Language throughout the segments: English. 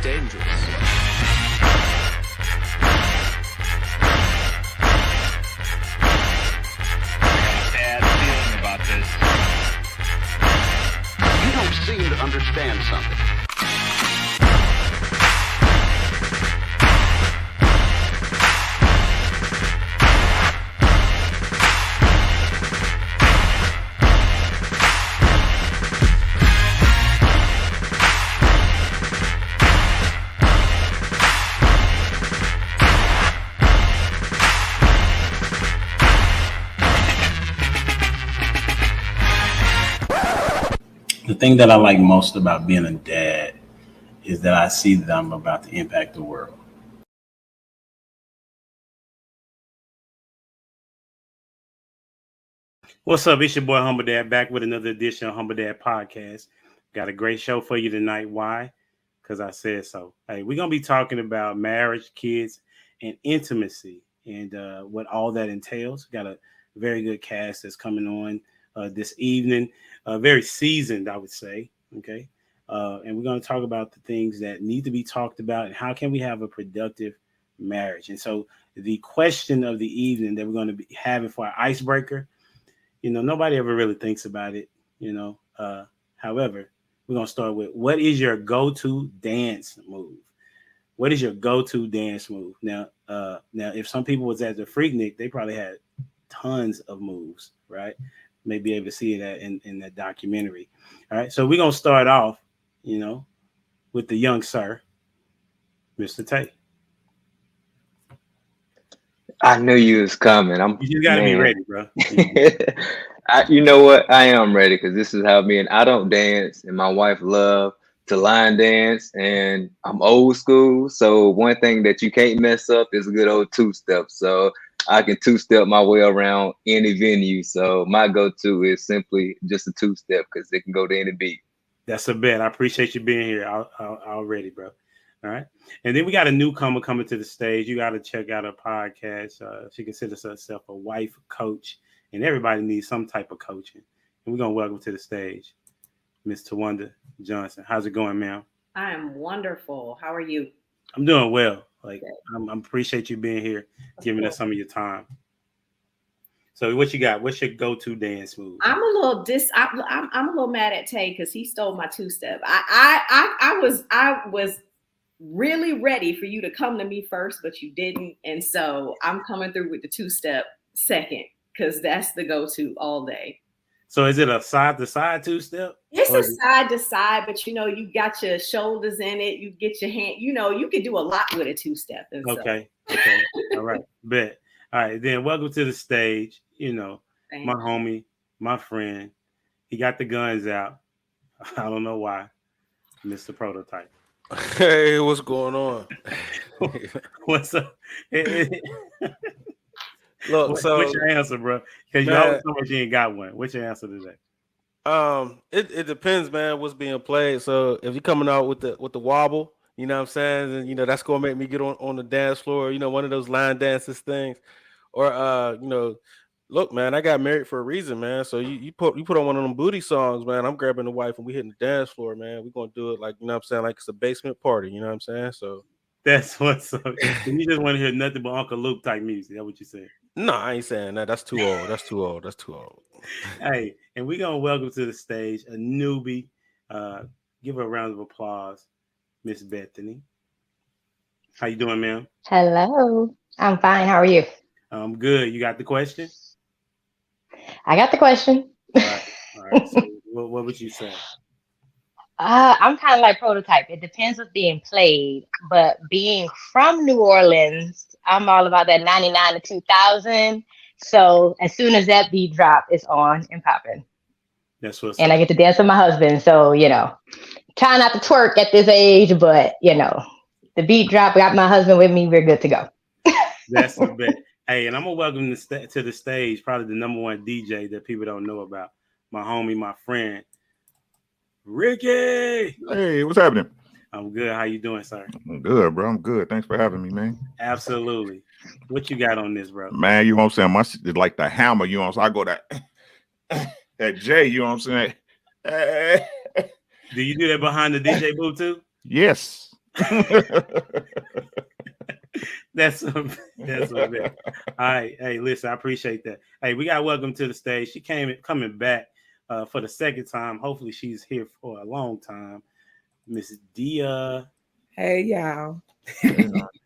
dangerous. Bad feeling about this. You don't seem to understand something. The thing that I like most about being a dad is that I see that I'm about to impact the world. What's up? It's your boy Humble Dad back with another edition of Humble Dad Podcast. Got a great show for you tonight. Why? Because I said so. Hey, we're going to be talking about marriage, kids, and intimacy and what all that entails. Got a very good cast that's coming on this evening. Very seasoned, I would say. Okay. And we're going to talk about the things that need to be talked about and how can we have a productive marriage. And so the question of the evening that we're going to be having for our icebreaker, nobody ever really thinks about it, however, we're going to start with, what is your go-to dance move? What is your go-to dance move? Now, if some people was at the Freaknik, they probably had tons of moves, right? May be able to see that in that documentary. All right. So we're going to start off, with the young sir, Mr. Tay. I knew you was coming. You just got to be ready, bro. You know what? I am ready because this is how I don't dance, and my wife love to line dance, and I'm old school. So one thing that you can't mess up is a good old two-step. So I can two-step my way around any venue. So my go-to is simply just a two-step because it can go to any beat. That's a bet. I appreciate you being here already, bro. All right. And then we got a newcomer coming to the stage. You got to check out her podcast. She considers herself a wife coach, and everybody needs some type of coaching. And we're going to welcome to the stage Miss Tawanda Johnson. How's it going, ma'am? I am wonderful. How are you? I'm doing well. I appreciate you being here, giving us some of your time. So what you got? What's your go-to dance move? I'm a little mad at Tay because he stole my two-step. I was really ready for you to come to me first, but you didn't. And so I'm coming through with the two-step second because that's the go-to all day. So is it a side-to-side two-step? It's a side-to-side, but you got your shoulders in it. You get your hand. You can do a lot with a two-step. Okay. All right. Bet. All right. Then welcome to the stage. My homie, my friend. He got the guns out. I don't know why. Mr. Prototype. Hey, what's going on? What's up? Look, what's your answer, bro? Because you always so much you ain't got one. What's your answer today? It depends, man. What's being played? So if you're coming out with the wobble, you know what I'm saying, and that's gonna make me get on the dance floor. One of those line dances things, or look, man, I got married for a reason, man. So you put on one of them booty songs, man. I'm grabbing the wife and we hitting the dance floor, man. We're gonna do it like what I'm saying, like it's a basement party. You know what I'm saying? So that's what's up. You just want to hear nothing but Uncle Luke type music. That's what you said. No, I ain't saying that. That's too old. That's too old. Hey, and we're gonna welcome to the stage a newbie. Give her a round of applause, Miss Bethany. How you doing, ma'am? Hello. I'm fine. How are you? I'm good. You got the question? I got the question. All right. So what would you say? I'm kind of like Prototype. It depends what's being played, but being from New Orleans, I'm all about that 99 to 2000. So as soon as that beat drop, it's on and popping. That's what's and up. I get to dance with my husband. So, try not to twerk at this age, but the beat drop, got my husband with me, we're good to go. That's the bet. Hey, and I'm gonna welcome to the stage probably the number one DJ that people don't know about. My homie, my friend, Ricky. Hey, what's happening? I'm good. How you doing, sir? I'm good, bro. I'm good. Thanks for having me, man. Absolutely. What you got on this, bro? Man, you know what I'm saying? My shit is like the hammer, you know what I'm saying? I go that J, you know what I'm saying? Do you do that behind the DJ booth too? Yes. That's a bit. All right. Hey, listen, I appreciate that. Hey, we got welcome to the stage. She coming back for the second time. Hopefully she's here for a long time. Miss Dia. Hey y'all.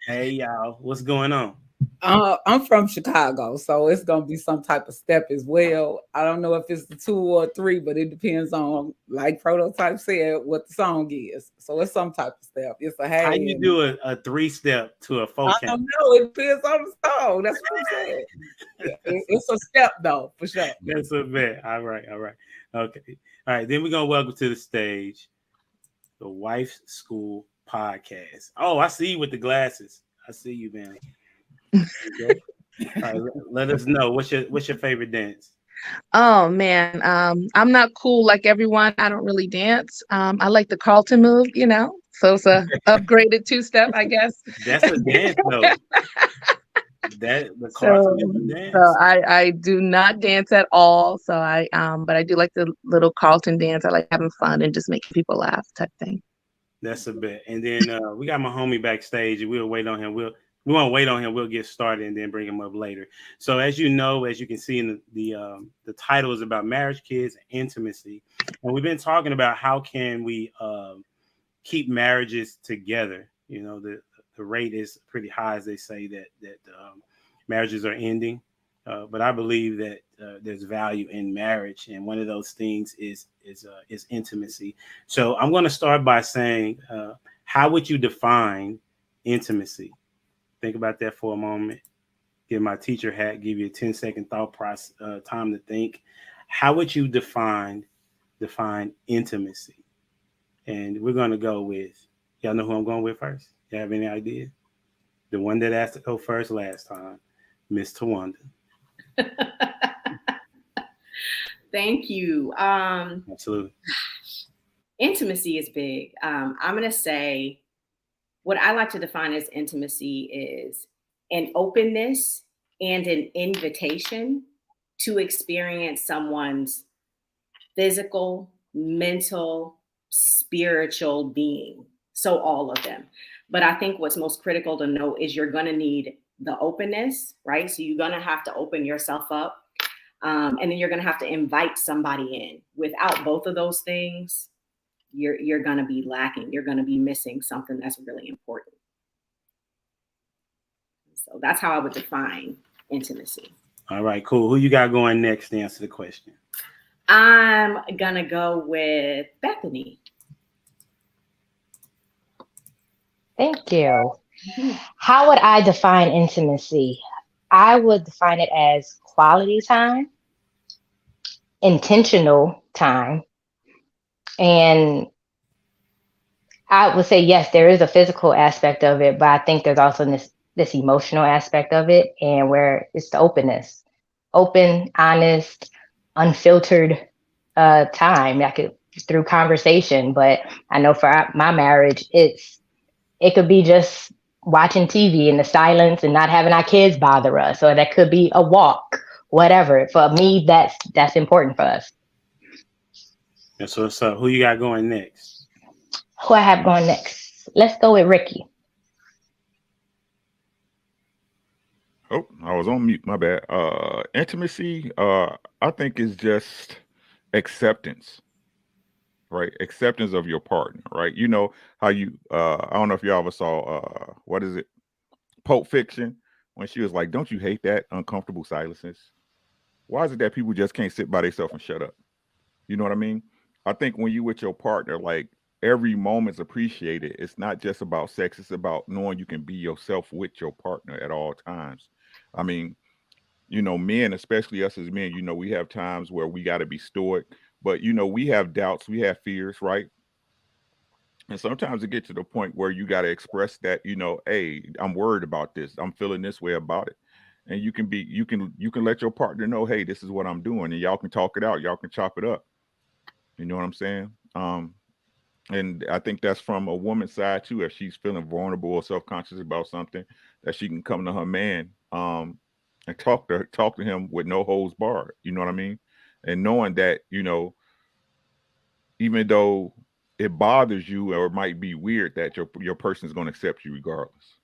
Hey y'all. What's going on? I'm from Chicago, so it's gonna be some type of step as well. I don't know if it's the 2 or 3, but it depends on, like Prototype said, what the song is. So it's some type of step. It's a hey. How you do a 3-step to a 4 I count? don't know. It depends on the song. That's what I'm saying. It's a step though, for sure. That's a bet. All right. Okay. All right. Then we're gonna welcome to the stage the Wife's School Podcast. Oh, I see you with the glasses. I see you, man. Okay. All right, let us know what's your favorite dance. Oh man, I'm not cool like everyone. I don't really dance. I like the Carlton move, so it's a upgraded 2-step, I guess. That's a dance though. The Carlton is a dance. So I do not dance at all. So but I do like the little Carlton dance. I like having fun and just making people laugh type thing. That's a bit. And then we got my homie backstage, and we'll wait on him. We won't wait on him. We'll get started and then bring him up later. So as you can see in the title is about marriage, kids, and intimacy. And we've been talking about how can we keep marriages together. The rate is pretty high, as they say, that marriages are ending. But I believe that there's value in marriage, and one of those things is intimacy. So I'm going to start by saying, how would you define intimacy? Think about that for a moment. Give my teacher hat. Give you a 10-second thought process, time to think. How would you define intimacy? And we're going to go with, y'all know who I'm going with first? You have any idea? The one that asked to go first last time, Miss Tawanda. Thank you. Absolutely. Intimacy is big. I'm going to say what I like to define as intimacy is an openness and an invitation to experience someone's physical, mental, spiritual being. So all of them. But I think what's most critical to know is you're going to need the openness, right? So you're going to have to open yourself up. And then you're going to have to invite somebody in. Without both of those things, you're going to be lacking. You're going to be missing something that's really important. So that's how I would define intimacy. All right, cool. Who you got going next to answer the question? I'm going to go with Bethany. Thank you. How would I define intimacy? I would define it as quality time, intentional time, and I would say, yes, there is a physical aspect of it, but I think there's also this emotional aspect of it, and where it's the openness, open, honest, unfiltered time, like through conversation. But I know for my marriage, it could be just watching TV in the silence and not having our kids bother us, or that could be a walk, whatever. For me, that's important for us. That's what's up. Who you got going next? Who I have going next? Let's go with Ricky. Oh, I was on mute. My bad. Intimacy, I think is just acceptance, right? Acceptance of your partner, right? You know how you, I don't know if y'all ever saw, what is it? Pulp Fiction, when she was like, don't you hate that uncomfortable silences? Why is it that people just can't sit by themselves and shut up? You know what I mean? I think when you with your partner, like every moment's appreciated. It's not just about sex. It's about knowing you can be yourself with your partner at all times. I mean, you know, men, especially us as men, you know, we have times where we got to be stoic, but, you know, we have doubts, we have fears, right? And sometimes it gets to the point where you got to express that, you know, hey, I'm worried about this. I'm feeling this way about it. And you can let your partner know, hey, this is what I'm doing. And y'all can talk it out. Y'all can chop it up. You know what I'm saying? And I think that's from a woman's side too. If she's feeling vulnerable or self-conscious about something, that she can come to her man and talk to him with no holds barred. You know what I mean? And knowing that, you know, even though it bothers you, or it might be weird that your person is going to accept you regardless.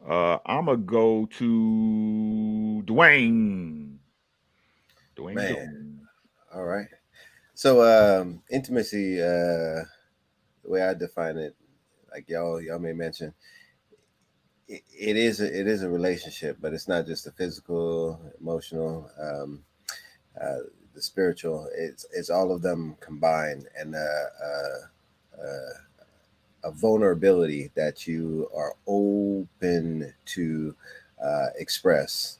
I'm gonna go to Dwayne. Dwayne Man. Jones. All right. So intimacy, the way I define it, like y'all may mention, it is a relationship, but it's not just the physical, emotional, the spiritual. It's all of them combined, and a vulnerability that you are open to express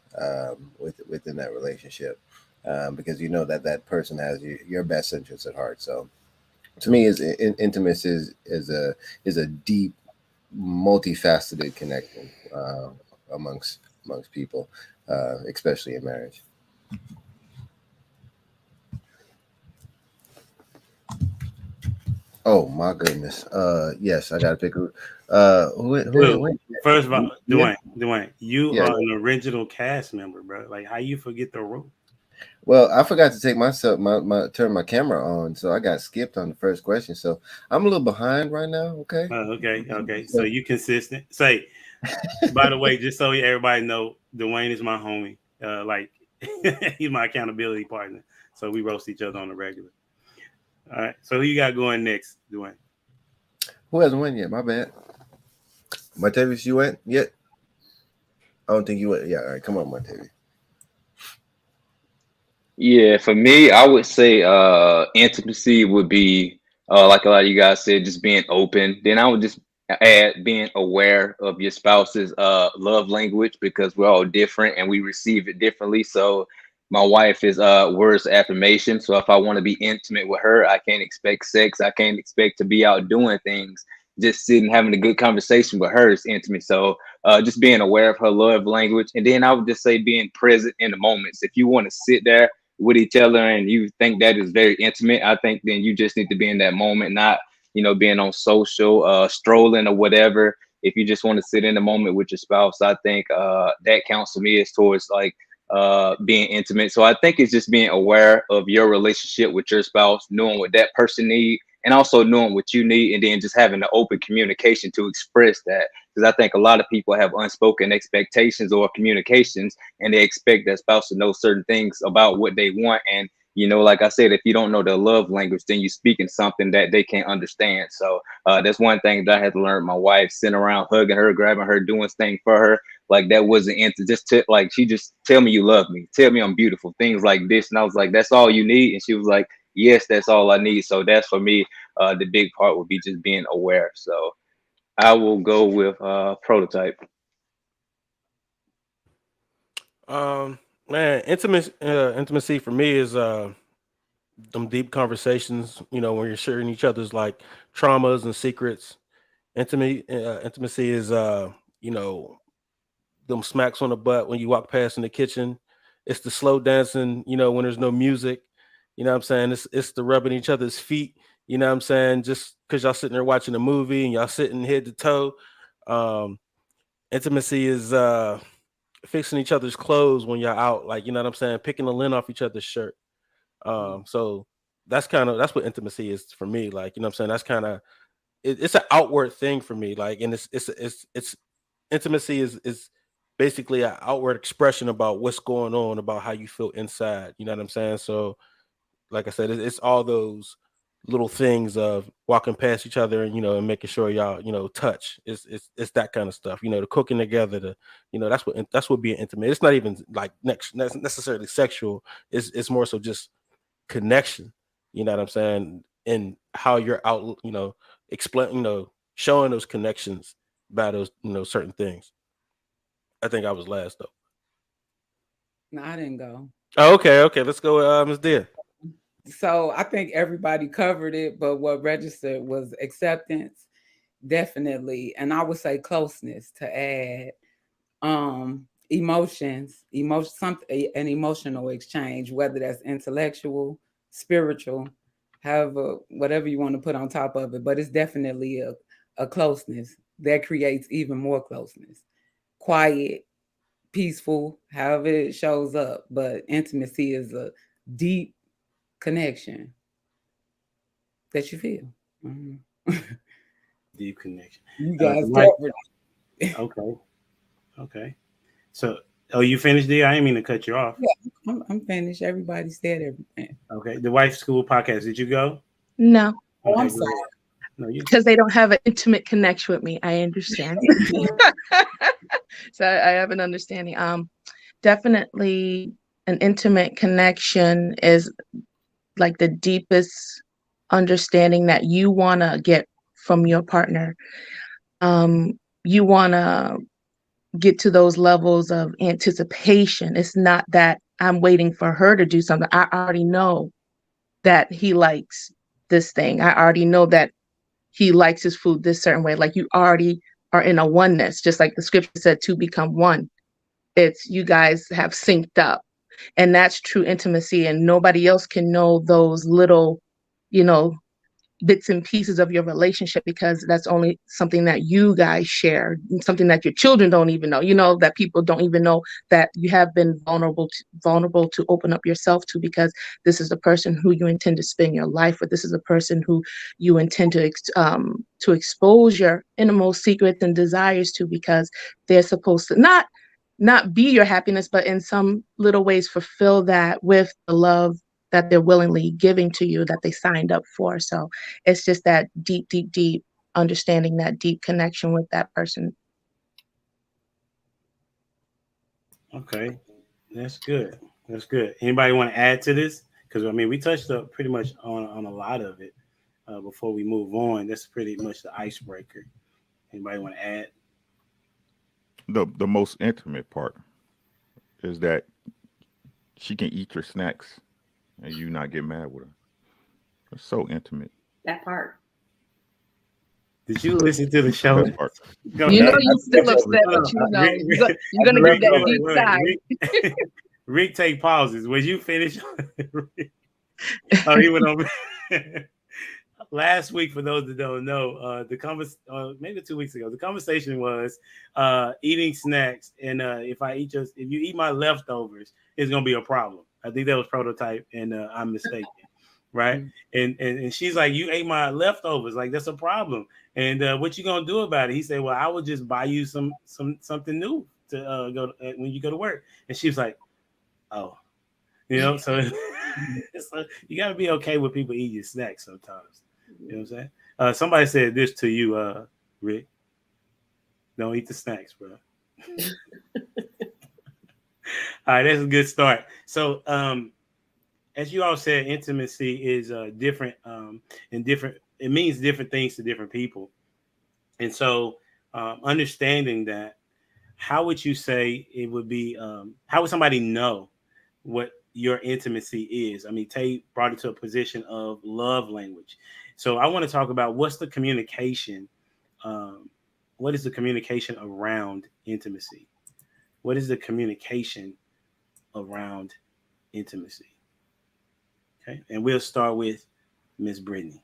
within that relationship, because you know that person has your best interests at heart. So, to me, intimacy is a deep, multifaceted connection amongst people, especially in marriage. Oh my goodness. Yes, I gotta pick who. Who First of all, yeah. Dwayne, you Yeah. are an original cast member, bro. Like, how you forget the rule? Well, I forgot to take turn my camera on, so I got skipped on the first question. So I'm a little behind right now. Okay. Okay. So you consistent. Say, by the way, just so everybody know, Dwayne is my homie. He's my accountability partner. So we roast each other on the regular. All right. So who you got going next, Dwayne? Who hasn't won yet? My bad. Martavius, you went yet? I don't think you went. Yeah. All right. Come on, Martavius. Yeah, for me, I would say intimacy would be like a lot of you guys said, just being open. Then I would just add being aware of your spouse's love language, because we're all different and we receive it differently. So my wife is words of affirmation. So if I want to be intimate with her, I can't expect sex. I can't expect to be out doing things. Just sitting having a good conversation with her is intimate. So just being aware of her love language. And then I would just say being present in the moments. If you want to sit there with each other and you think that is very intimate, I think then you just need to be in that moment, not being on social strolling or whatever. If you just want to sit in the moment with your spouse, I think that counts for me as towards like being intimate. So I think it's just being aware of your relationship with your spouse, knowing what that person needs, and also knowing what you need, and then just having the open communication to express that. Because I think a lot of people have unspoken expectations or communications, and they expect their spouse to know certain things about what they want. And like I said, if you don't know their love language, then you're speaking something that they can't understand. So that's one thing that I had to learn. My wife, sitting around hugging her, grabbing her, doing things for her, like that wasn't into she just tell me you love me, tell me I'm beautiful, things like this. And I was like, that's all you need? And she was like, yes, that's all I need. So that's for me. The big part would be just being aware. So I will go with Prototype. Man, intimacy for me is them deep conversations, when you're sharing each other's like traumas and secrets. Intimacy is them smacks on the butt when you walk past in the kitchen. It's the slow dancing, when there's no music. You know what I'm saying? It's the rubbing each other's feet, you know what I'm saying? Just because y'all sitting there watching a movie and y'all sitting head to toe. Intimacy is fixing each other's clothes when you're out, like, you know what I'm saying? Picking the lint off each other's shirt. So that's what intimacy is for me. Like, you know what I'm saying? That's kind of it's an outward thing for me. Like, and it's intimacy is basically an outward expression about what's going on, about how you feel inside. You know what I'm saying? So, like I said, it's all those little things of walking past each other and and making sure y'all touch. It's that kind of stuff. The cooking together. That's what being intimate. It's not even like necessarily sexual. It's more so just connection. You know what I'm saying? And how you're out. Explain. Showing those connections by those certain things. I think I was last though. No, I didn't go. Oh, okay. Let's go with Ms. Dear. So I think everybody covered it, but what registered was acceptance, definitely, and I would say closeness to add. Emotions, something, an emotional exchange, whether that's intellectual, spiritual, however, whatever you want to put on top of it, but it's definitely a closeness that creates even more closeness. Quiet, peaceful, however it shows up, but intimacy is a deep connection. that you feel. Mhm. Deep connection. You guys Mike- covered. Okay. So, you finished, D? I didn't mean to cut you off. Yeah, I'm finished. Everybody said everything. Okay. The Wife School podcast. Did you go? No, Oh, I'm Okay, sorry. good. No, you. because they don't have an intimate connection with me. I understand. So I have an understanding. Definitely an intimate connection is like the deepest understanding that you want to get from your partner. You want to get to those levels of anticipation. It's not that I'm waiting for her to do something. I already know that he likes this thing. I already know that he likes his food this certain way. Like you already are in a oneness, just like the scripture said, to become one. It's you guys have synced up, and that's true intimacy, and nobody else can know those little, bits and pieces of your relationship, because that's only something that you guys share, something that your children don't even know, that people don't even know that you have been vulnerable to open up yourself to, because this is the person who you intend to spend your life with. This is the person who you intend to expose your innermost secrets and desires to, because they're supposed to not be your happiness, but in some little ways fulfill that with the love that they're willingly giving to you, that they signed up for. So it's just that deep understanding, that deep connection with that person. Okay, that's good. That's good. Anybody want to add to this? Because we touched up pretty much on a lot of it before we move on. That's pretty much the icebreaker. Anybody want to add? The most intimate part is that she can eat your snacks and you not get mad with her. It's so intimate. That part. Did you listen to the show? Best part. You still upset, but you're gonna get that deep side. Rick, take pauses. Was you finished? Oh, he went over. Last week, for those that don't know, maybe 2 weeks ago, the conversation was eating snacks, and if you eat my leftovers, it's gonna be a problem. I think that was Prototype, and I'm mistaken, right? And she's like, "You ate my leftovers, like that's a problem." And what you gonna do about it? He said, "Well, I will just buy you something new to go when you go to work." And she was like, "Oh, so." So you got to be okay with people eating your snacks sometimes. You know what I'm saying? Somebody said this to you, Rick. Don't eat the snacks, bro. All right, that's a good start. So, as you all said, intimacy is different, and different. It means different things to different people. And so, understanding that, how would you say it would be? How would somebody know what your intimacy is? Tay brought it to a position of love language. So I want to talk about what's the communication. What is the communication around intimacy? What is the communication around intimacy? Okay, and we'll start with Miss Brittany.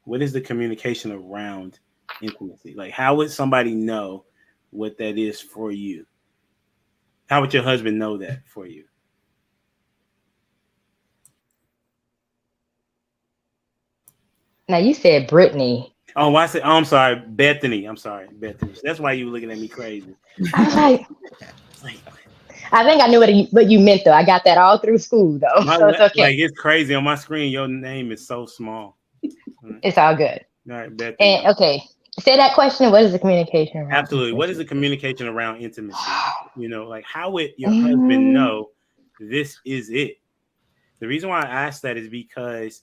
What is the communication around intimacy? Like, how would somebody know what that is for you? How would your husband know that for you? Now you said Brittany. Oh, I'm sorry, Bethany. I'm sorry, Bethany. That's why you were looking at me crazy. I was like, I think I knew what you meant though. I got that all through school though, so it's okay. Like, it's crazy on my screen. Your name is so small. It's all good. All right, Bethany. And okay, say that question. What is the communication around? Absolutely. What is the communication around intimacy? Like, how would your husband know this is it? The reason why I asked that is because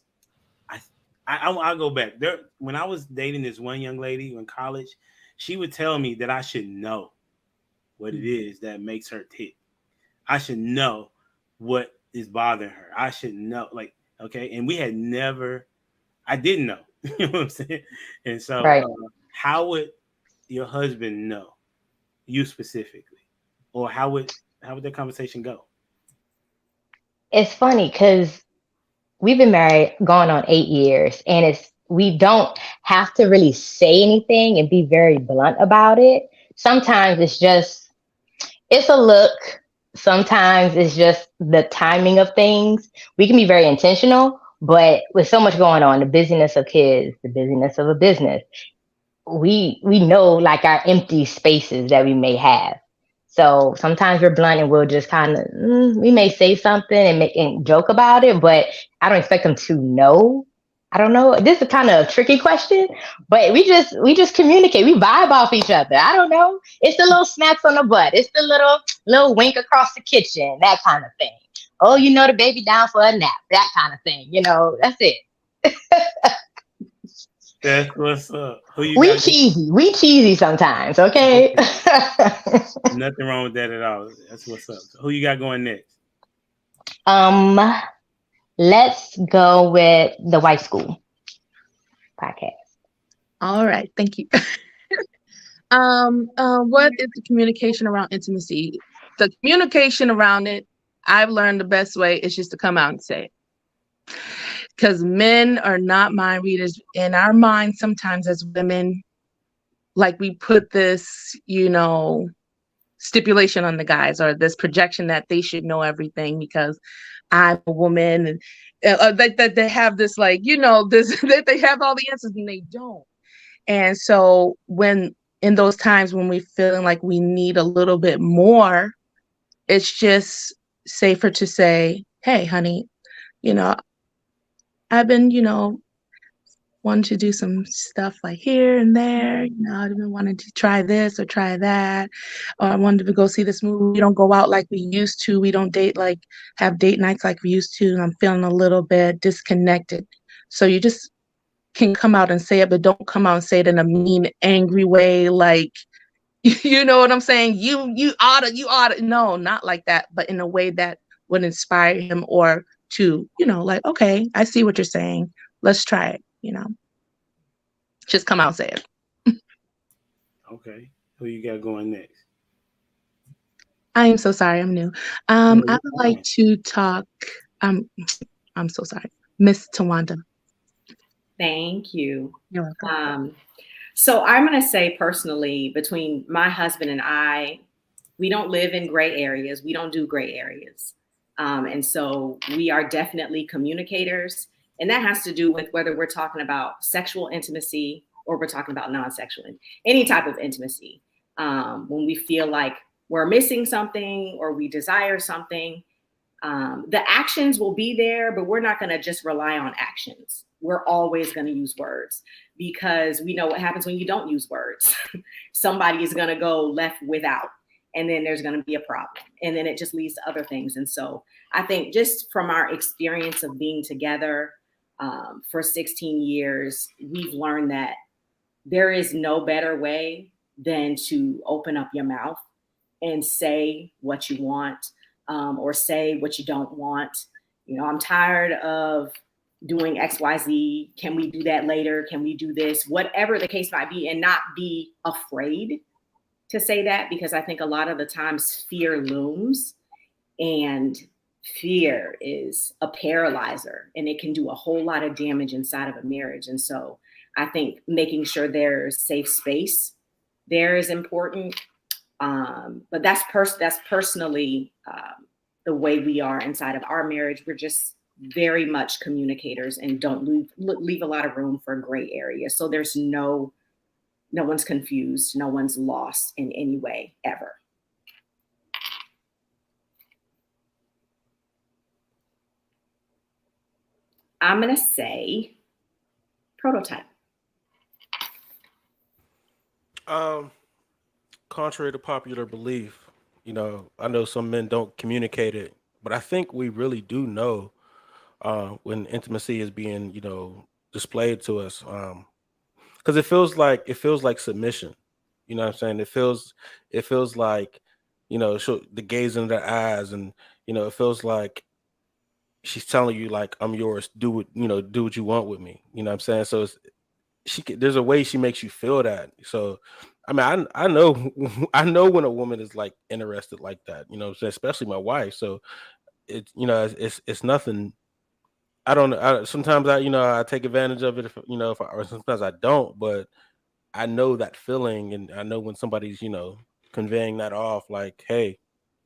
I'll go back there. When I was dating this one young lady in college, she would tell me that I should know what it is that makes her tick. I should know what is bothering her. I should know, okay. And I didn't know. You know what I'm saying? And so, right. How would your husband know, you specifically, or how would that conversation go? It's funny because we've been married going on 8 years, and we don't have to really say anything and be very blunt about it. Sometimes it's a look. Sometimes it's just the timing of things. We can be very intentional, But with so much going on, the busyness of kids, the busyness of a business, we know like our empty spaces that we may have. So sometimes we're blunt and we'll just kind of we may say something and make and joke about it, but I don't expect them to know. I don't know. This is kind of a tricky question, but we just communicate. We vibe off each other. I don't know. It's the little snaps on the butt. It's the little wink across the kitchen, that kind of thing. Oh, the baby down for a nap, that kind of thing. That's it. That's what's up. Who you We got? cheesy. We cheesy sometimes, okay? Nothing wrong with that at all. That's what's up. So who you got going next? Let's go with the White School podcast. All right, thank you. What is the communication around intimacy? The communication around it, I've learned the best way is just to come out and say it. Because men are not mind readers. In our minds, sometimes as women, like we put this, stipulation on the guys, or this projection that they should know everything because I'm a woman, and that they have this this that they have all the answers and they don't. And so when in those times when we're feeling like we need a little bit more, it's just safer to say, hey, honey, I've been, wanting to do some stuff like here and there. I've been wanting to try this or try that. Or I wanted to go see this movie. We don't go out like we used to. We don't have date nights like we used to. And I'm feeling a little bit disconnected. So you just can come out and say it, but don't come out and say it in a mean, angry way. Like, you know what I'm saying? You oughta. No, not like that, but in a way that would inspire him or to, like, okay, I see what you're saying. Let's try it, Just come out and say it. Okay. Who you got going next? I am so sorry. I'm new. I would like to talk. I'm so sorry. Miss Tawanda. Thank you. You're welcome. So I'm going to say personally, between my husband and I, we don't live in gray areas. We don't do gray areas. And so we are definitely communicators. And that has to do with whether we're talking about sexual intimacy or we're talking about non-sexual, any type of intimacy. When we feel like we're missing something or we desire something, the actions will be there, but we're not going to just rely on actions. We're always going to use words because we know what happens when you don't use words. Somebody is going to go left without, and then there's going to be a problem. And then it just leads to other things. And so I think just from our experience of being together for 16 years, we've learned that there is no better way than to open up your mouth and say what you want or say what you don't want. I'm tired of doing XYZ. Can we do that later? Can we do this? Whatever the case might be, and not be afraid to say that, because I think a lot of the times fear looms, and fear is a paralyzer and it can do a whole lot of damage inside of a marriage. And so I think making sure there's safe space there is important. But that's personally the way we are inside of our marriage. We're just very much communicators and don't leave a lot of room for gray areas. So there's no one's confused, no one's lost in any way ever. I'm going to say prototype. Contrary to popular belief, I know some men don't communicate it, but I think we really do know when intimacy is being, displayed to us. Because it feels like submission. You know what I'm saying? It feels like, the gaze in their eyes, and it feels like she's telling you, like, I'm yours. Do what you want with me. You know what I'm saying? So there's a way she makes you feel that. So I mean, I know when a woman is like interested like that, especially my wife. So it's nothing. I don't know. Sometimes I take advantage of it or sometimes I don't, but I know that feeling, and I know when somebody's, conveying that off, like, hey,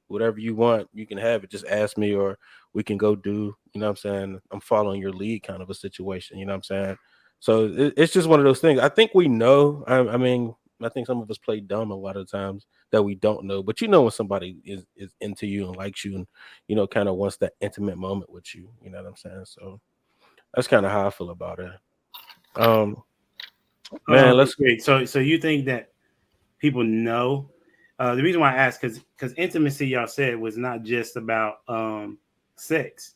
whatever you want, you can have it. Just ask me, or we can go do, you know what I'm saying, I'm following your lead kind of a situation, you know what I'm saying? So it's just one of those things. I think we know. I mean, I think some of us play dumb a lot of times that we don't know, but you know when somebody is into you and likes you and, you know, kind of wants that intimate moment with you, you know what I'm saying? So that's kind of how I feel about it. Man, let's great. So you think that people know? The reason why I asked, because intimacy, y'all said, was not just about sex.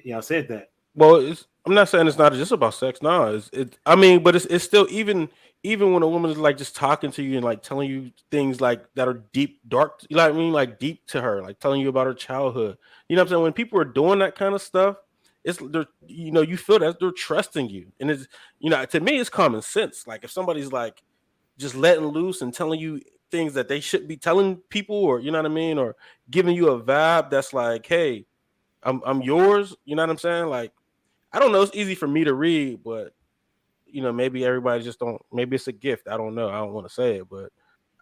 Y'all said that. Well, I'm not saying it's not just about sex. No, I mean, but it's still even when a woman is like just talking to you and like telling you things like that are deep, dark. You know what I mean? Like deep to her, like telling you about her childhood. You know what I'm saying? When people are doing that kind of stuff, they're, you know, you feel that they're trusting you, and it's, you know, to me it's common sense. Like if somebody's like just letting loose and telling you things that they shouldn't be telling people, or you know what I mean, or giving you a vibe that's like, hey, I'm yours. You know what I'm saying? Like, I don't know. It's easy for me to read, but you know, maybe everybody just don't. Maybe it's a gift. I don't know. I don't want to say it, but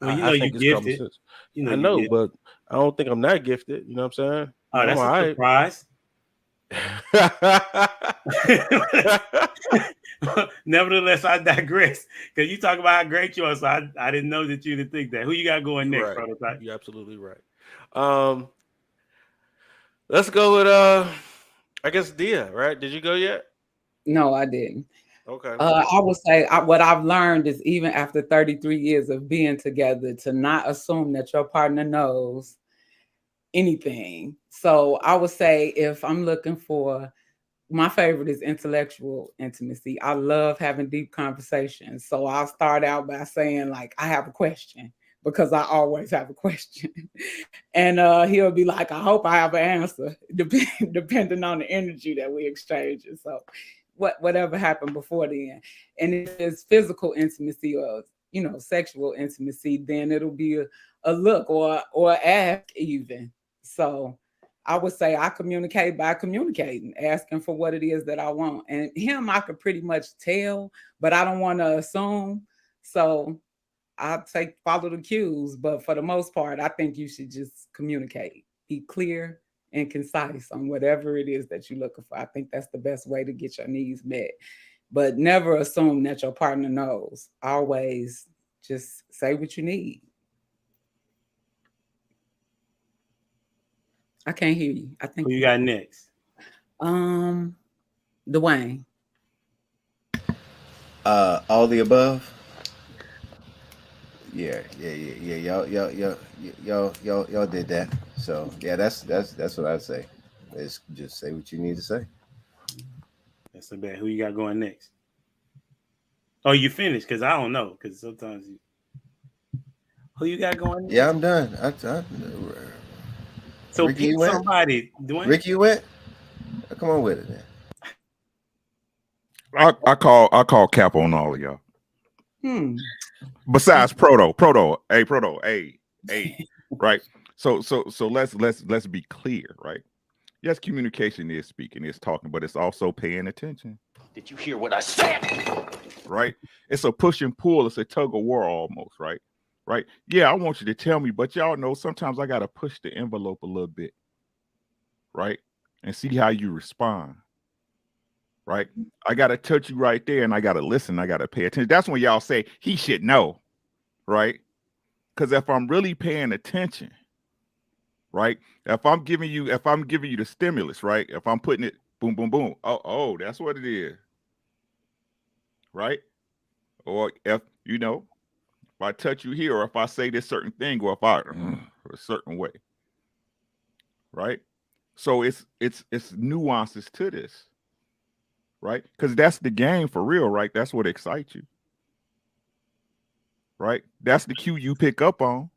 well, you know, I think it's common sense. You know, I know, but I don't think I'm that gifted. You know what I'm saying? Oh, that's a surprise. Nevertheless, I digress, because you talk about how great you are. So I didn't know that you didn't think that. Who you got going next, right. Prototype? You're absolutely right. Let's go with I guess Dia, right? Did you go yet? No, I didn't. Okay. I would say what I've learned is, even after 33 years of being together, to not assume that your partner knows anything. So I would say, if I'm looking for, my favorite is intellectual intimacy. I love having deep conversations. So I'll start out by saying, like, I have a question, because I always have a question. And he'll be like, I hope I have an answer, depending on the energy that we exchange. So whatever happened before then. And if it's physical intimacy or, you know, sexual intimacy, then it'll be a look or ask even. So I would say I communicate by communicating, asking for what it is that I want. And him, I could pretty much tell, but I don't want to assume. So I'll follow the cues. But for the most part, I think you should just communicate, be clear and concise on whatever it is that you're looking for. I think that's the best way to get your needs met. But never assume that your partner knows. Always just say what you need. I can't hear you. I think who you got next? Dwayne. All the above. Yeah. Y'all did that. So yeah, that's what I'd say. Is just say what you need to say. That's a bad. Who you got going next? Oh, you finished? Because I don't know. Because sometimes who you got going next? Yeah, I'm done. So Ricky, pick somebody. Dwayne? Ricky, you went? Come on with it, man. I call cap on all of y'all. Besides Proto, hey, right? So let's be clear, right? Yes, communication is speaking, is talking, but it's also paying attention. Did you hear what I said? Right? It's a push and pull. It's a tug of war almost, right? Right? Yeah, I want you to tell me, but y'all know sometimes I got to push the envelope a little bit, right? And see how you respond, right? I got to touch you right there, and I got to listen. I got to pay attention. That's when y'all say he should know, right? Because if I'm really paying attention, right? If I'm giving you the stimulus, right? If I'm putting it boom, boom, boom. Oh, that's what it is, right? Or if you know, if I touch you here, or if I say this certain thing, or if I a certain way, right? So it's nuances to this, right? Because that's the game for real, right? That's what excites you, right? That's the cue you pick up on,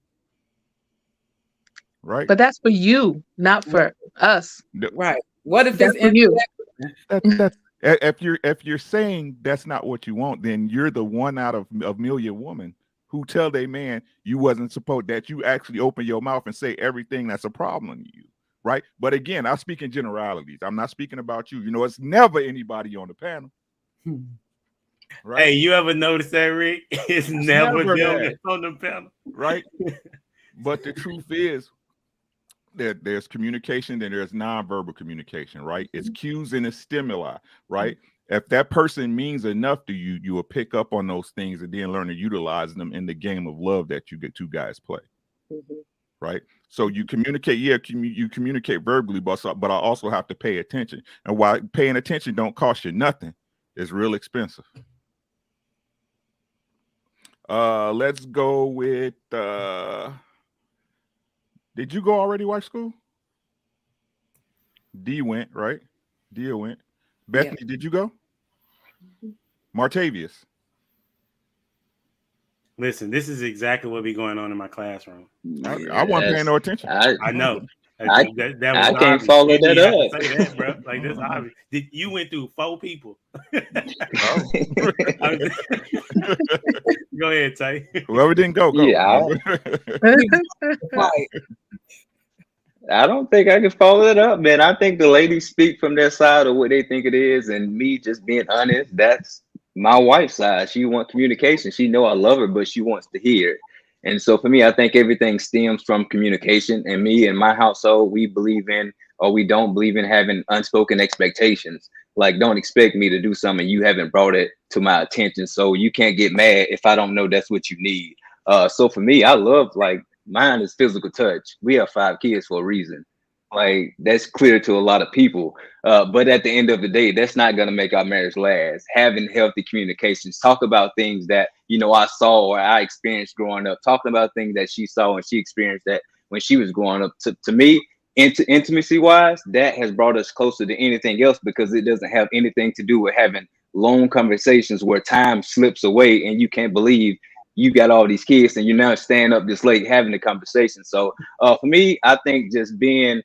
right? But that's for you, not for us. Right. What if that's it's for you? That's if you're saying that's not what you want, then you're the one out of a million women who tell their man you wasn't supposed, that you actually open your mouth and say everything that's a problem to you, right? But again, I speak in generalities. I'm not speaking about you. You know, it's never anybody on the panel. Right? Hey, you ever notice that, Rick? It's never them on the panel. Right? But the truth is, there's communication, then there's nonverbal communication, right? It's cues and it's stimuli, right? If that person means enough to you, you will pick up on those things and then learn to utilize them in the game of love that you get two guys play. Right. So you communicate, you communicate verbally, but I also have to pay attention. And while paying attention don't cost you nothing, it's real expensive. Let's go with did you go already, wife school? D went, right? Dia went. Bethany, did you go? Martavius. Listen, this is exactly what be going on in my classroom. I wasn't paying no attention. I know. I That was can't follow you that have up. to say that, bro. Like this, obvious. You went through 4 people. Go ahead, Tay. Whoever didn't go. Yeah, I don't think I can follow it up, man. I think the ladies speak from their side of what they think it is, and me just being honest, that's my wife's side. She wants communication. She know I love her, but she wants to hear it. And so for me, I think everything stems from communication. And me and my household, we believe in, or we don't believe in having unspoken expectations. Like, don't expect me to do something you haven't brought it to my attention. So you can't get mad if I don't know that's what you need. So for me, I love, like, mine is physical touch. We have 5 kids for a reason. Like, that's clear to a lot of people. But at the end of the day, that's not going to make our marriage last. Having healthy communications, talk about things that, you know, I saw or I experienced growing up, talking about things that she saw and she experienced that when she was growing up. To me, intimacy wise, that has brought us closer to anything else, because it doesn't have anything to do with having long conversations where time slips away and you can't believe you got all these kids and you're now staying up this late having the conversation. So for me, I think just being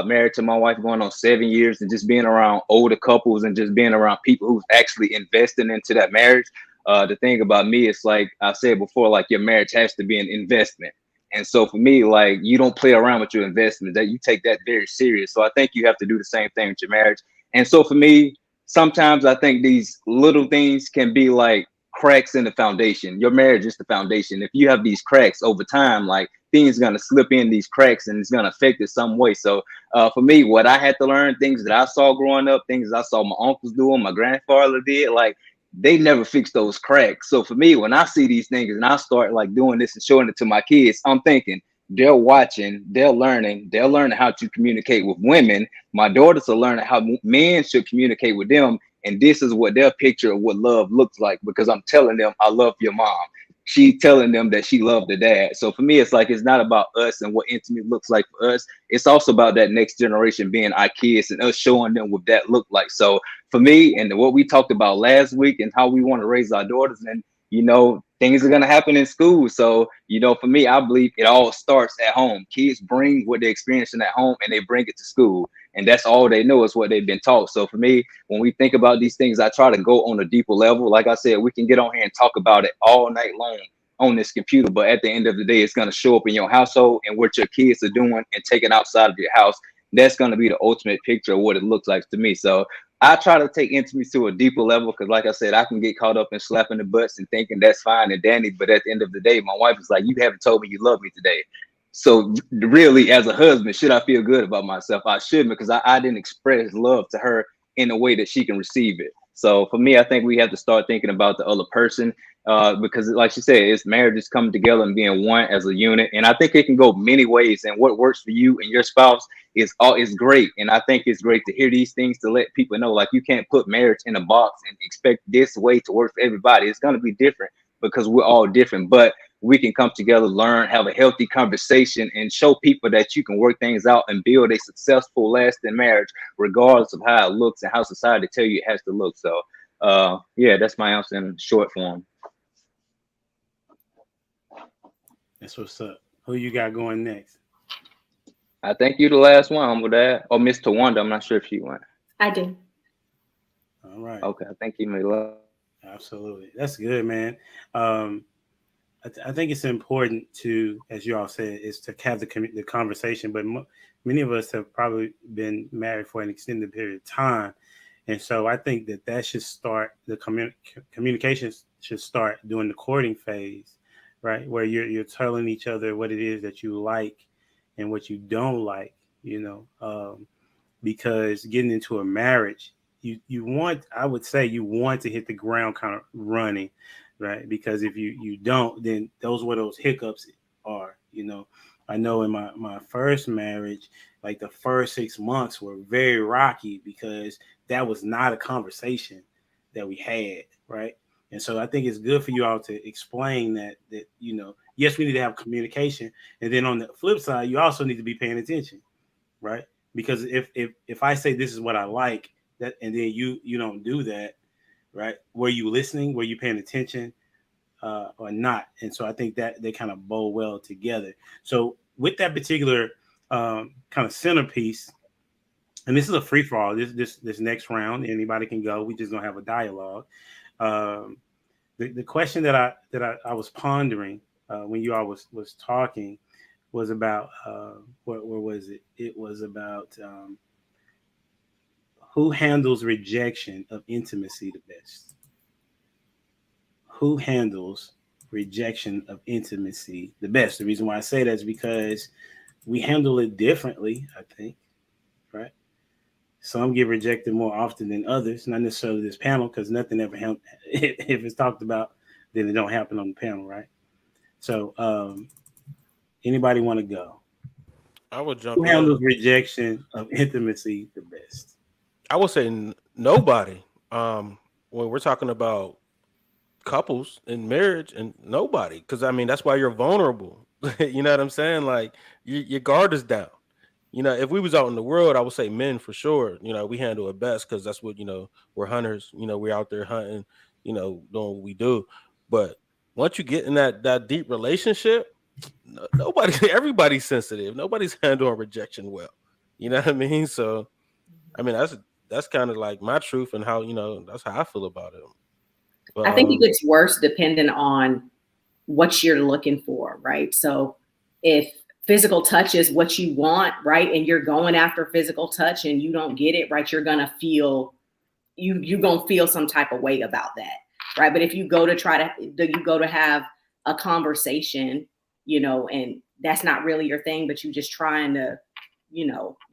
married to my wife going on 7 years and just being around older couples and just being around people who's actually investing into that marriage. The thing about me, it's like I said before, like, your marriage has to be an investment. And so for me, like, you don't play around with your investment, that you take that very serious. So I think you have to do the same thing with your marriage. And so for me, sometimes I think these little things can be like cracks in the foundation. Your marriage is the foundation. If you have these cracks over time, like, things gonna slip in these cracks and it's gonna affect it some way. So for me, what I had to learn, things that I saw growing up, things I saw my uncles doing, my grandfather did, like, they never fixed those cracks. So for me, when I see these things and I start like doing this and showing it to my kids, I'm thinking they're watching, they're learning how to communicate with women. My daughters are learning how men should communicate with them. And this is what their picture of what love looks like, because I'm telling them I love your mom. She telling them that she loved the dad. So for me, it's like, it's not about us and what intimate looks like for us. It's also about that next generation being our kids and us showing them what that looked like. So for me, and what we talked about last week and how we want to raise our daughters, and, you know, things are going to happen in school. So, you know, for me, I believe it all starts at home. Kids bring what they're experiencing at home and they bring it to school. And that's all they know is what they've been taught. So for me, when we think about these things, I try to go on a deeper level. Like I said, we can get on here and talk about it all night long on this computer, but at the end of the day, it's going to show up in your household and what your kids are doing and taking outside of your house. That's going to be the ultimate picture of what it looks like to me. So I try to take intimacy to a deeper level, because like I said, I can get caught up in slapping the butts and thinking that's fine and dandy. But at the end of the day, my wife is like, you haven't told me you love me today. So really, as a husband, should I feel good about myself? I shouldn't, because I didn't express love to her in a way that she can receive it. So for me, I think we have to start thinking about the other person, because like she said, it's marriages coming together and being one as a unit. And I think it can go many ways. And what works for you and your spouse is great. And I think it's great to hear these things, to let people know, like, you can't put marriage in a box and expect this way to work for everybody. It's going to be different because we're all different. But we can come together, learn, have a healthy conversation, and show people that you can work things out and build a successful, lasting marriage, regardless of how it looks and how society tell you it has to look. So, yeah, that's my answer in short form. That's what's up. Who you got going next? I think you the last one with that. Or Miss Tawanda, I'm not sure if she went. I do. All right. Okay, I think you may love. Absolutely. That's good, man. I think it's important to, as you all said, is to have the conversation. But many of us have probably been married for an extended period of time. And so I think that should start, the communication should start during the courting phase, right? Where you're telling each other what it is that you like and what you don't like. because getting into a marriage, I would say you want to hit the ground kind of running, right? Because if you don't, then those where those hiccups are. I know in my first marriage, like the first 6 months were very rocky because that was not a conversation that we had, right? And so I think it's good for you all to explain that yes, we need to have communication, and then on the flip side, you also need to be paying attention, right? Because if I say this is what I like, that, and then you don't do that, right? Were you listening? Were you paying attention, or not? And so I think that they kind of bow well together. So with that particular kind of centerpiece, and this is a free for all. This next round, anybody can go. We just gonna have a dialogue. The question that I was pondering when you all was talking was about where was it? It was about who handles rejection of intimacy the best. Who handles rejection of intimacy the best? The reason why I say that is because we handle it differently, I think, right? Some get rejected more often than others, not necessarily this panel, because nothing ever happens. If it's talked about, then it don't happen on the panel, right? So anybody want to go? I would jump Who in. handles rejection of intimacy the best? I would say nobody. When we're talking about couples in marriage, and nobody, because I mean that's why you're vulnerable. You know what I'm saying? Like your guard is down. If we was out in the world, I would say men for sure. We handle it best because that's what we're hunters. We're out there hunting. Doing what we do. But once you get in that deep relationship, everybody's sensitive. Nobody's handling rejection well. You know what I mean? So, I mean that's kind of like my truth and how that's how I feel about it. But, I think it gets worse depending on what you're looking for, right? So if physical touch is what you want, right, and you're going after physical touch and you don't get it, right, you're gonna feel some type of way about that, right? But if you go to have a conversation, and that's not really your thing, but you just trying to,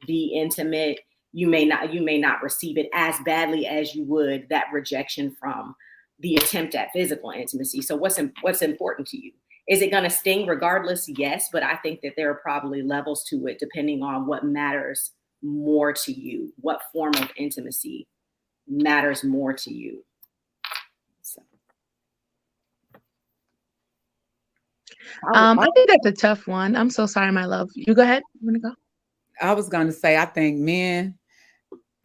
be intimate, you may not receive it as badly as you would that rejection from the attempt at physical intimacy. So what's important to you? Is it going to sting regardless? Yes, but I think that there are probably levels to it depending on what matters more to you, what form of intimacy matters more to you. So. I think that's a tough one. I'm so sorry, my love. You go ahead. You want to go? I was going to say, I think men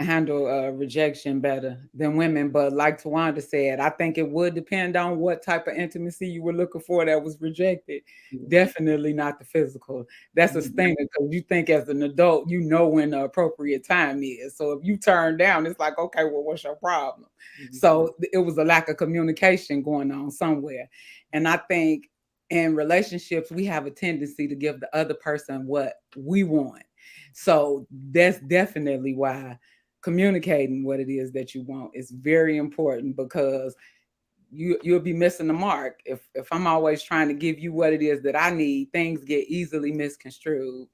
handle rejection better than women, but like Tawanda said, I think it would depend on what type of intimacy you were looking for that was rejected. Mm-hmm. Definitely not the physical. That's a stinger because you think as an adult, when the appropriate time is. So if you turn down, it's like, okay, well, what's your problem? Mm-hmm. So it was a lack of communication going on somewhere. And I think in relationships, we have a tendency to give the other person what we want. So that's definitely why communicating what it is that you want is very important, because you'll be missing the mark. If I'm always trying to give you what it is that I need, things get easily misconstrued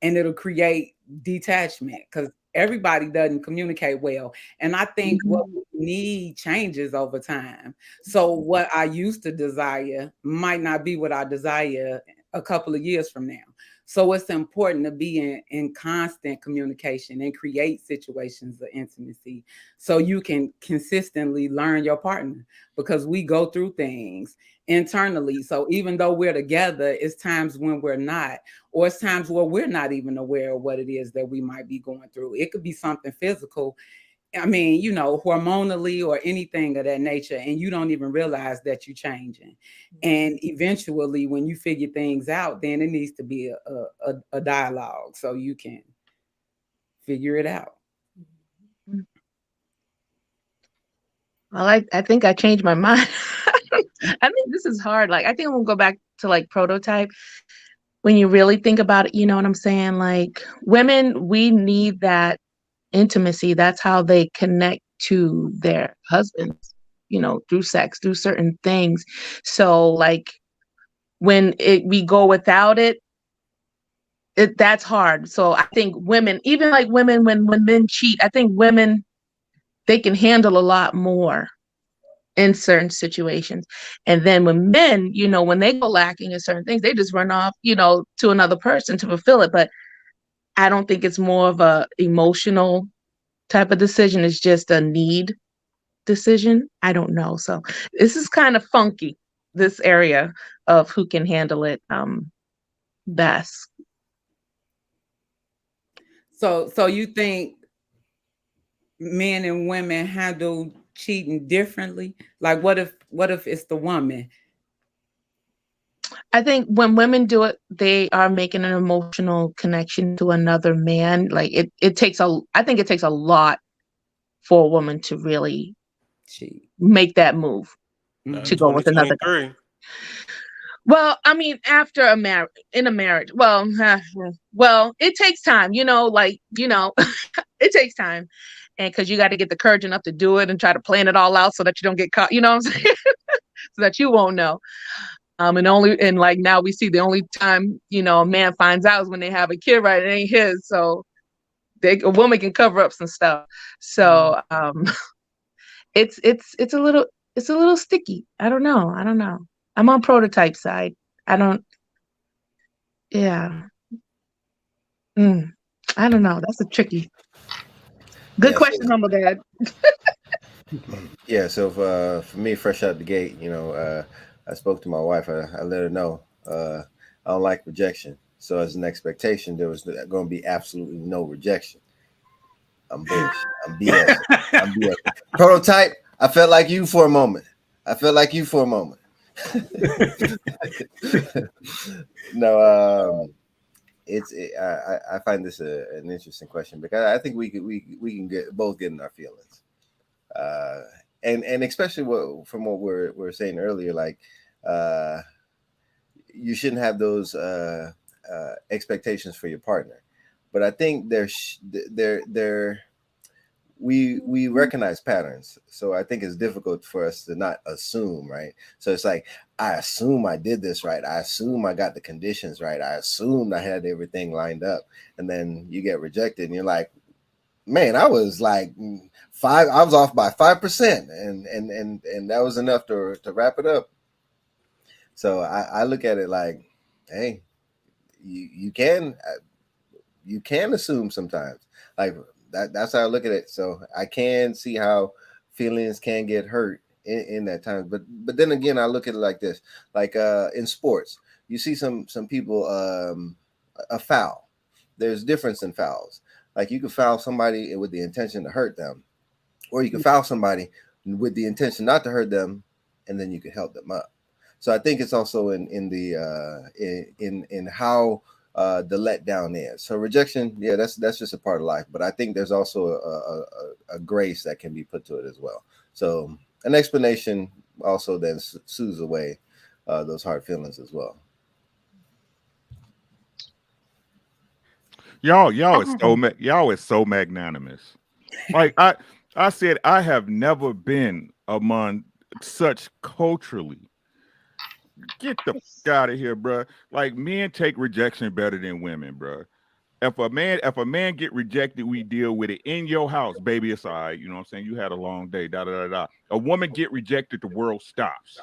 and it'll create detachment because everybody doesn't communicate well. And I think what we need changes over time. So what I used to desire might not be what I desire a couple of years from now. So it's important to be in constant communication and create situations of intimacy so you can consistently learn your partner, because we go through things internally. So even though we're together, it's times when we're not, or it's times where we're not even aware of what it is that we might be going through. It could be something physical. I mean, hormonally or anything of that nature, and you don't even realize that you're changing. And eventually, when you figure things out, then it needs to be a dialogue so you can figure it out. Well, I think I changed my mind. I mean, this is hard. Like, I think we'll go back to like prototype. When you really think about it, you know what I'm saying? Like, women, we need that intimacy. That's how they connect to their husbands, through sex, through certain things. So like when we go without it, that's hard. So I think women, even like women, when men cheat, I think women, they can handle a lot more in certain situations. And then when men, when they go lacking in certain things, they just run off, to another person to fulfill it. But I don't think it's more of a emotional type of decision. It's just a need decision. I don't know. So this is kind of funky, this area of who can handle it best. So you think men and women handle cheating differently? Like what if it's the woman? I think when women do it, they are making an emotional connection to another man. Like I think it takes a lot for a woman to really make that move to go with another guy. Well, I mean, after a marriage, well, it takes time, it takes time. And because you got to get the courage enough to do it and try to plan it all out so that you don't get caught, you know what I'm saying? So that you won't know. And like now we see the only time, a man finds out is when they have a kid, right? It ain't his. So a woman can cover up some stuff. So it's a little sticky. I don't know. I'm on prototype side. I don't know. That's a tricky. Good question, Humble Dad. Yeah, so for me, fresh out the gate, I spoke to my wife. I let her know I don't like rejection. So as an expectation, there was going to be absolutely no rejection. I'm bullish. I'm BS. I'm BS. Prototype, I felt like you for a moment. No, I find this an interesting question because I think we can both get in our feelings, and especially from what we're saying earlier, like you shouldn't have those expectations for your partner, but I think we recognize patterns. So I think it's difficult for us to not assume, right? So it's like, I assume I did this right. I assume I got the conditions right. I assumed I had everything lined up. And then you get rejected and you're like, man, I was like I was off by 5%. And that was enough to wrap it up. So I look at it like, hey, you can assume sometimes. Like, that's how I look at it. So I can see how feelings can get hurt in that time. But then again, I look at it like this, like in sports, you see some people a foul. There's difference in fouls. Like you can foul somebody with the intention to hurt them, or you can foul somebody with the intention not to hurt them, and then you can help them up. So I think it's also in how the letdown is. So rejection, yeah, that's just a part of life. But I think there's also a grace that can be put to it as well. So an explanation also then soothes away those hard feelings as well. Y'all is so magnanimous. Like I said, I have never been among such culturally. Get the f out of here, bro. Like men take rejection better than women, bro. If a man get rejected, we deal with it in your house, baby. It's all right. You know what I'm saying? You had a long day. A woman get rejected, the world stops.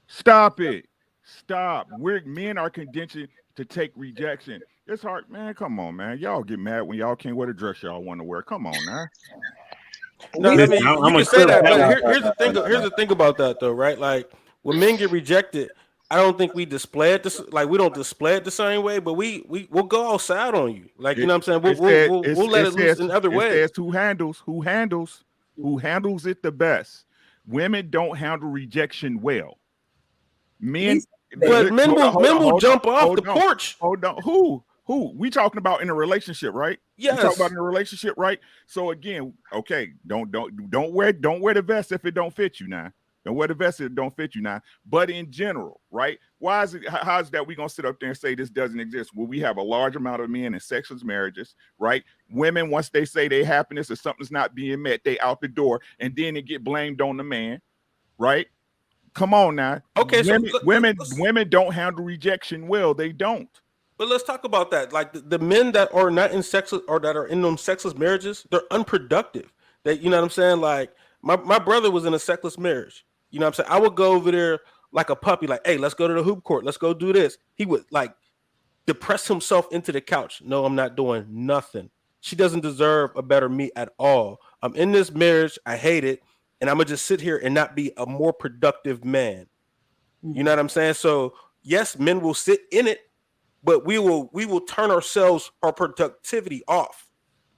Stop it. Stop. Men are conditioned to take rejection. It's hard, man. Come on, man. Y'all get mad when y'all can't wear the dress y'all want to wear. Come on, man. No, I mean, you can say that, but here's the thing about that though, right? Like when men get rejected, I don't think we display it we don't display it the same way, but we'll go outside on you. Like, you know what I'm saying? We'll let it loose in other ways. It says who handles it the best. Women don't handle rejection well. Men will jump off the porch. Hold on. Who? We talking about in a relationship, right? Yes. We talking about in a relationship, right? So again, okay, don't wear the vest if it don't fit you now. Don't wear the vest if it don't fit you now. But in general, right? How is that we gonna sit up there and say this doesn't exist? Well, we have a large amount of men in sexless marriages, right? Women, once they say their happiness or something's not being met, they out the door, and then it get blamed on the man, right? Come on now. Okay, women don't handle rejection well. They don't. But let's talk about that. Like the men that are not in sexless or that are in them sexless marriages, they're unproductive. That, you know what I'm saying? Like my brother was in a sexless marriage. You know what I'm saying? I would go over there like a puppy, like, hey, let's go to the hoop court. Let's go do this. He would like depress himself into the couch. No, I'm not doing nothing. She doesn't deserve a better me at all. I'm in this marriage. I hate it. And I'm going to just sit here and not be a more productive man. You know what I'm saying? So yes, men will sit in it, but we will turn our productivity off.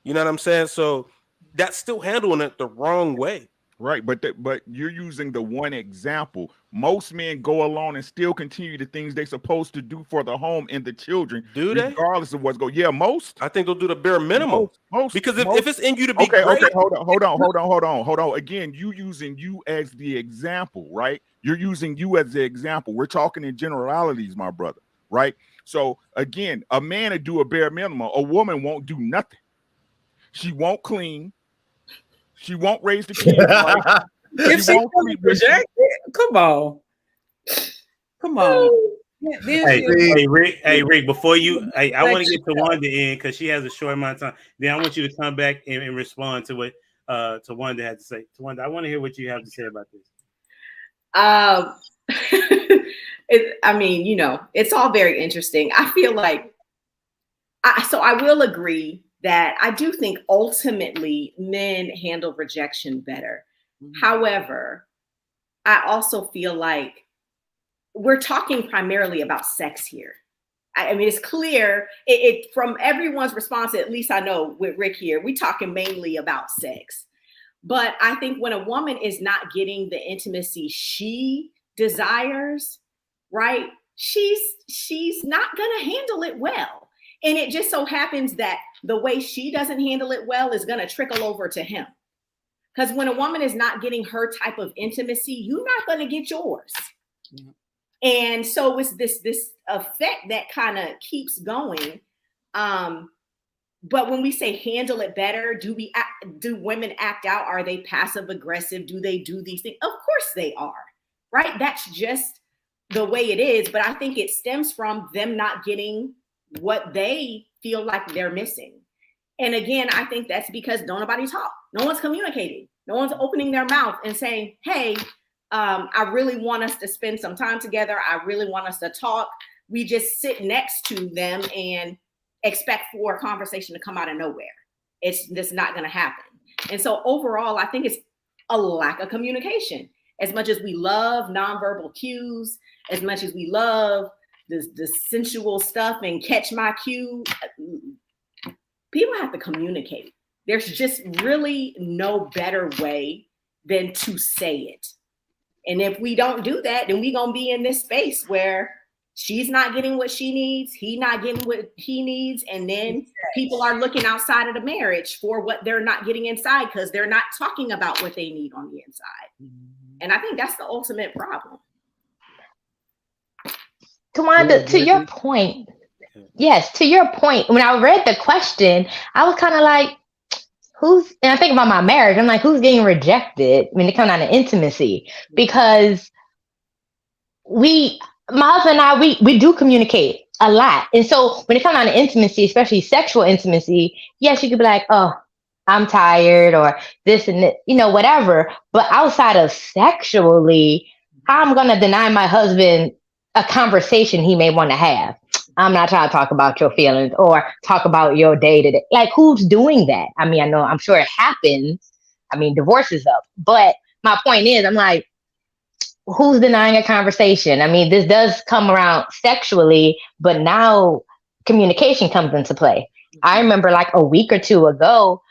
You know what I'm saying? So that's still handling it the wrong way. Right, but you're using the one example. Most men go along and still continue the things they're supposed to do for the home and the children. Do they? Regardless of what's going. Yeah, most. I think they'll do the bare minimum. Most because if it's in you to be okay, great. okay, hold on. Again, you using you as the example, right? You're using you as the example. We're talking in generalities, my brother, right? So again, a man will do a bare minimum. A woman won't do nothing. She won't clean. She won't raise the kids. Right? If she won't reject it, come on. Hey, Rick, before you, I want to get to Wanda in because she has a short amount of time. Then I want you to come back and respond to what to Wanda had to say. To Wanda, I want to hear what you have to say about this. I mean, you know, it's all very interesting. I feel like, I will agree that I do think ultimately men handle rejection better. However, I also feel like we're talking primarily about sex here. I mean, it's clear it from everyone's response, at least I know with Rick here, we're talking mainly about sex. But I think when a woman is not getting the intimacy she desires, right, she's not going to handle it well. And it just so happens that the way she doesn't handle it well is going to trickle over to him. Because when a woman is not getting her type of intimacy, you're not going to get yours. Yeah. And so it's this effect that kind of keeps going. But when we say handle it better, do women act out? Are they passive aggressive? Do they do these things? Of course they are, right? That's just the way it is. But I think it stems from them not getting what they feel like they're missing. And again, I think that's because don't nobody talk. No one's communicating. No one's opening their mouth and saying, hey, I really want us to spend some time together. I really want us to talk. We just sit next to them and expect for a conversation to come out of nowhere. It's just not going to happen. And so overall, I think it's a lack of communication. As much as we love nonverbal cues, as much as we love the sensual stuff and catch my cue, people have to communicate. There's just really no better way than to say it. And if we don't do that, then we're going to be in this space where she's not getting what she needs, he not getting what he needs, and then people are looking outside of the marriage for what they're not getting inside because they're not talking about what they need on the inside. And I think that's the ultimate problem. Tawanda, to your point, yes, to your point, when I read the question, I was kind of like, and I think about my marriage, I'm like, who's getting rejected when it comes down to intimacy? Because my husband and I, we do communicate a lot. And so when it comes down to intimacy, especially sexual intimacy, yes, you could be like, oh, I'm tired or this and that, whatever. But outside of sexually, how I'm going to deny my husband a conversation he may want to have? I'm not trying to talk about your feelings or talk about your day to day. Like, who's doing that? I mean, I'm sure it happens. I mean, divorce is up. But my point is, I'm like, who's denying a conversation? I mean, this does come around sexually, but now communication comes into play. I remember like a week or two ago,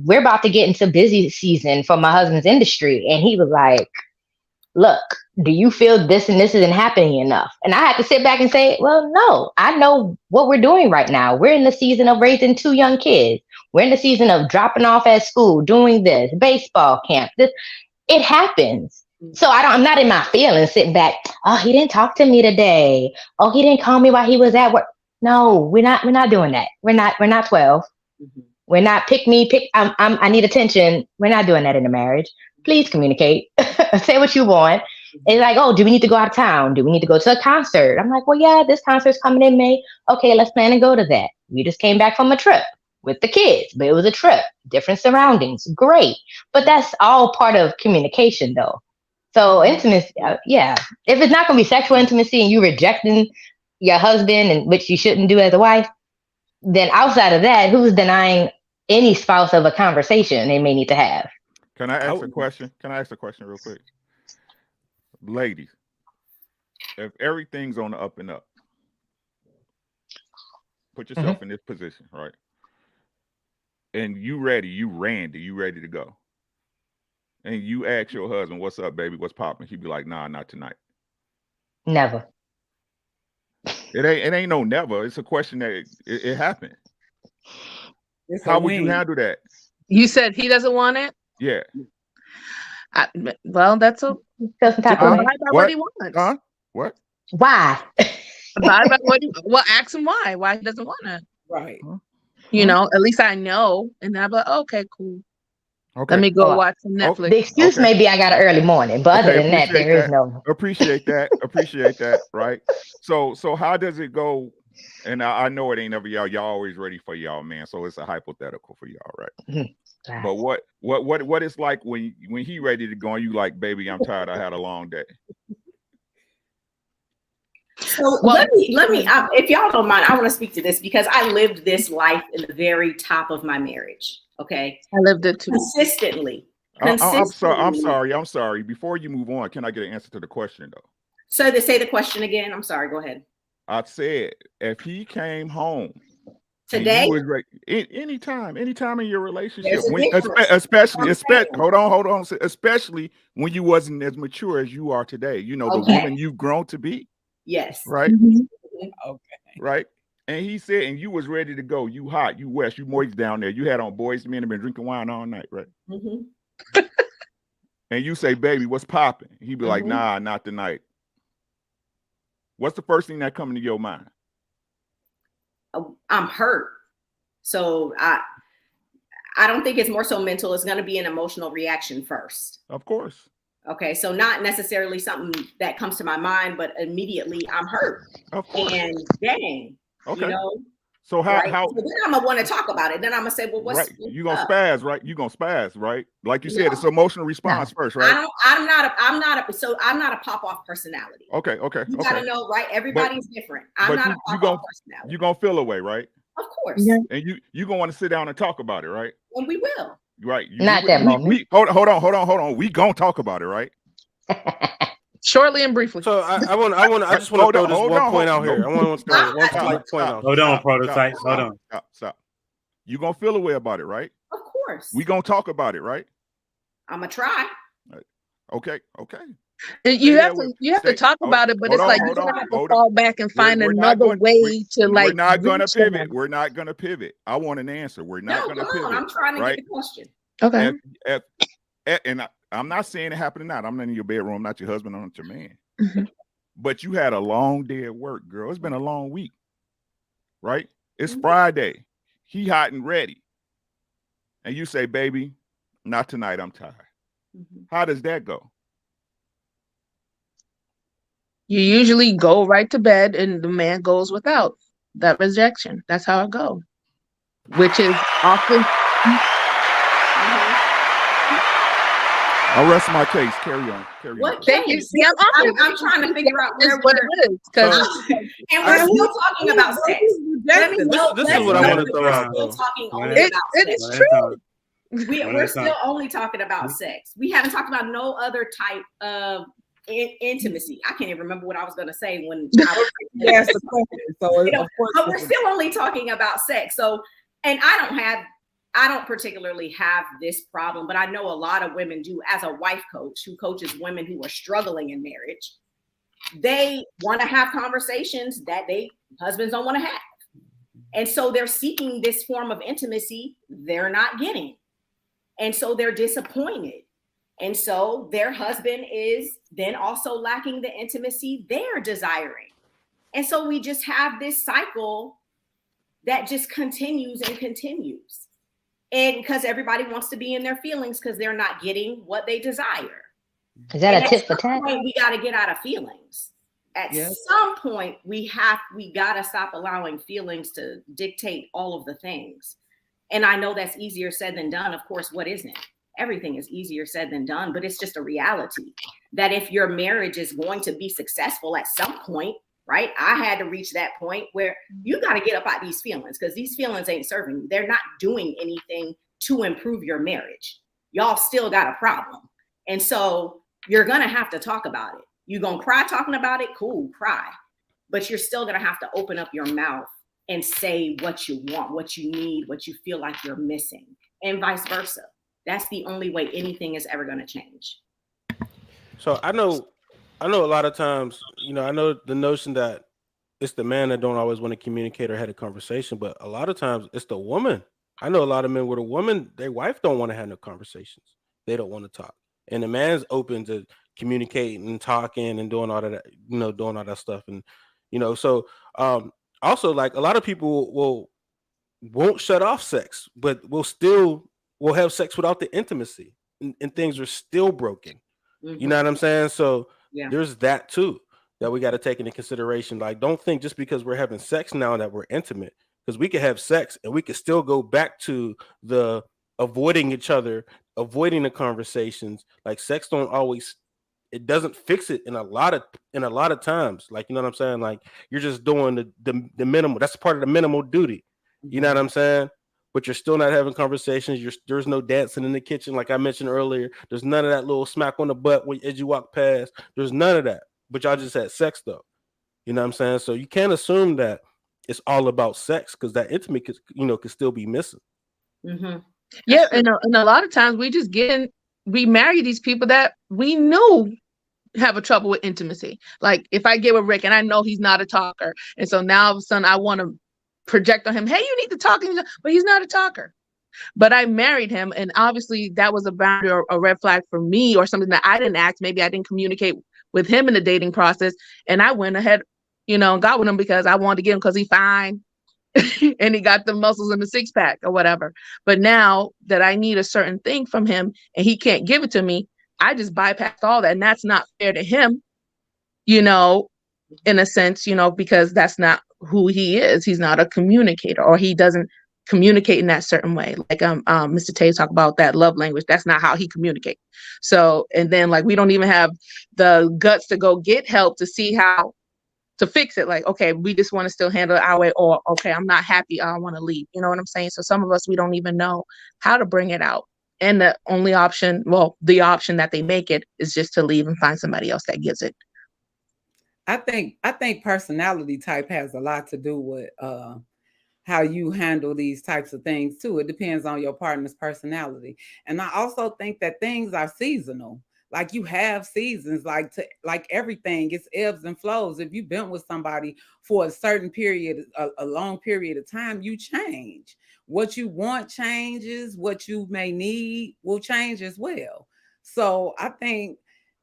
we're about to get into busy season for my husband's industry. And he was like, look, do you feel this and this isn't happening enough? And I had to sit back and say, well, no, I know what we're doing right now. We're in the season of raising 2 young kids. We're in the season of dropping off at school, doing this, baseball camp. It happens. So I'm not in my feelings sitting back. Oh, he didn't talk to me today. Oh, he didn't call me while he was at work. No, we're not doing that. We're not 12. Mm-hmm. We're not pick me. I need attention. We're not doing that in a marriage. Please communicate. Say what you want. It's like, oh, do we need to go out of town? Do we need to go to a concert? I'm like, well, yeah, this concert's coming in May. Okay, let's plan to go to that. We just came back from a trip with the kids, but it was a trip, different surroundings, great. But that's all part of communication, though. So intimacy, yeah. If it's not going to be sexual intimacy and you rejecting your husband, and which you shouldn't do as a wife, then outside of that, who's denying any spouse of a conversation they may need to have? Can I ask a question? Can I ask a question real quick? Ladies, if everything's on the up and up, put yourself in this position, right? And you ready, you Randy, you ready to go. And you ask your husband, what's up, baby? What's popping? He'd be like, nah, not tonight. Never. It ain't no never. It's a question that it happened. It's How a would you win. handle that? You said he doesn't want it. Yeah. Well, that's a Doesn't type abide of way. by what he wants. Huh? What? Why? Abide by what he, well, ask him why he doesn't want it. Right. You know, at least I know, and I'm like, okay, cool. Okay. Let me go Oh, watch some Netflix. The excuse may be I got an early morning, but other Okay, than that, appreciate there is that. no. Appreciate that. Appreciate that. Right. So how does it go? And I know it ain't ever y'all. Y'all always ready for y'all, man. So it's a hypothetical for y'all, right? But what it's like when he ready to go and you like, baby, I'm tired. I had a long day. So let me, if y'all don't mind, I want to speak to this because I lived this life in the very top of my marriage. Okay. I lived it too. Consistently. I'm sorry. Before you move on, can I get an answer to the question though? So to say the question again, I'm sorry, go ahead. I said, if he came home today, anytime in your relationship, There's a when, difference. especially, hold on, especially when you wasn't as mature as you are today. You know, the Okay. woman you've grown to be. Yes. Right. Okay. Right. And he said, and you was ready to go. You hot, you west, you moist down there. You had on boys men have been drinking wine all night, right? And you say, baby, what's popping? He'd be like, nah, not tonight. What's the first thing that come into your mind? I'm hurt. So I don't think it's more so mental. It's going to be an emotional reaction first. Of course. Okay. So not necessarily something that comes to my mind, but immediately I'm hurt. Of course. And dang, Okay. you know. So how So then I'm gonna want to talk about it. Then I'm gonna say, well, what's right? You gonna up? spaz, right? You gonna spaz, right? Like you said, No. it's emotional response first, right? I'm not a pop-off personality. Okay. You gotta know, right? Everybody's different. I'm not a pop-off personality. You gonna feel away, right? Of course. And you gonna want to sit down and talk about it, right? And we will. Right. Not that moment. Hold on. We gonna talk about it, right? Shortly and briefly. So I just want to throw this one point out here. I want to throw one slight point out. Hold on, prototype. Hold on. Stop. You gonna feel away about it, right? Of course. We gonna talk about it, right? I'm gonna try. Okay. You have to talk about it, but it's like you're gonna have to fall back and find another way to like. We're not gonna pivot. We're not gonna pivot. I want an answer. We're not gonna pivot. I'm trying to right? get the question. Okay. And I'm not saying it happened or not. I'm not in your bedroom. I'm not your husband. I'm not your man. But you had a long day at work, girl. It's been a long week, right? It's Friday. He hot and ready. And you say, baby, not tonight. I'm tired. How does that go? You usually go right to bed and the man goes without that rejection. That's how it goes, which is often. I'll rest my case. Carry on. What Thank you. case? See, I'm trying to figure out That's what it is. And we're still talking about sex. Let me know. This is what I want to throw out. We're still talking only about It sex. is true. We're still only talking about sex. We haven't talked about no other type of intimacy. I can't even remember what I was going to say when I was That's the question. So of course, but we're still only talking about sex. So, and I don't particularly have this problem, but I know a lot of women do. As a wife coach who coaches women who are struggling in marriage, they want to have conversations that husbands don't want to have. And so they're seeking this form of intimacy they're not getting. And so they're disappointed. And so their husband is then also lacking the intimacy they're desiring. And so we just have this cycle that just continues and continues. And because everybody wants to be in their feelings because they're not getting what they desire. Is that And a at tit for some tat? point, we got to get out of feelings. At Yes. some point, we got to stop allowing feelings to dictate all of the things. And I know that's easier said than done. Of course, what isn't it? Everything is easier said than done, but it's just a reality that if your marriage is going to be successful at some point, right? I had to reach that point where you got to get up out these feelings, because these feelings ain't serving you. They're not doing anything to improve your marriage. Y'all still got a problem. And so you're going to have to talk about it. You're going to cry talking about it? Cool, cry. But you're still going to have to open up your mouth and say what you want, what you need, what you feel like you're missing, and vice versa. That's the only way anything is ever going to change. So I know a lot of times, I know the notion that it's the man that don't always want to communicate or have a conversation, but a lot of times it's the woman. I know a lot of men where the woman, their wife don't want to have no conversations. They don't want to talk. And the man's open to communicating and talking and doing all of that, doing all that stuff. And, so also, like, a lot of people won't shut off sex, but will have sex without the intimacy, and things are still broken. Mm-hmm. You know what I'm saying? So yeah, there's that too that we got to take into consideration. Like, don't think just because we're having sex now that we're intimate, because we could have sex and we could still go back to the avoiding each other, avoiding the conversations. Like, sex it doesn't fix it in a lot of times. Like, you know what I'm saying? Like, you're just doing the minimal. That's part of the minimal duty. You know what I'm saying? But you're still not having conversations. There's no dancing in the kitchen, like I mentioned earlier. There's none of that little smack on the butt as you walk past. There's none of that. But y'all just had sex, though. You know what I'm saying? So you can't assume that it's all about sex, because that intimate could still be missing. Mm-hmm. Yeah, and a lot of times we marry these people that we knew have a trouble with intimacy. Like, if I get with Rick and I know he's not a talker, and so now all of a sudden I want to project on him, hey, you need to talk, but he's not a talker. But I married him, and obviously that was a boundary or a red flag for me, or something that I didn't ask. Maybe I didn't communicate with him in the dating process, and I went ahead, got with him because I wanted to get him because he's fine. And he got the muscles in the six pack or whatever. But now that I need a certain thing from him and he can't give it to me, I just bypassed all that. And that's not fair to him, in a sense, because that's not who he is. He's not a communicator, or he doesn't communicate in that certain way. Like Mr. Tay talked about that love language. That's not how he communicates. So, and then, like, we don't even have the guts to go get help to see how to fix it. Like, okay, we just want to still handle it our way, or okay, I'm not happy, I want to leave. You know what I'm saying? So some of us, we don't even know how to bring it out. And the only option, the option that they make it is just to leave and find somebody else that gives it. I think personality type has a lot to do with how you handle these types of things too. It depends on your partner's personality. And I also think that things are seasonal. Like, you have seasons, like everything, it's ebbs and flows. If you've been with somebody for a certain period, a long period of time, you change. What you want changes. What you may need will change as well. So I think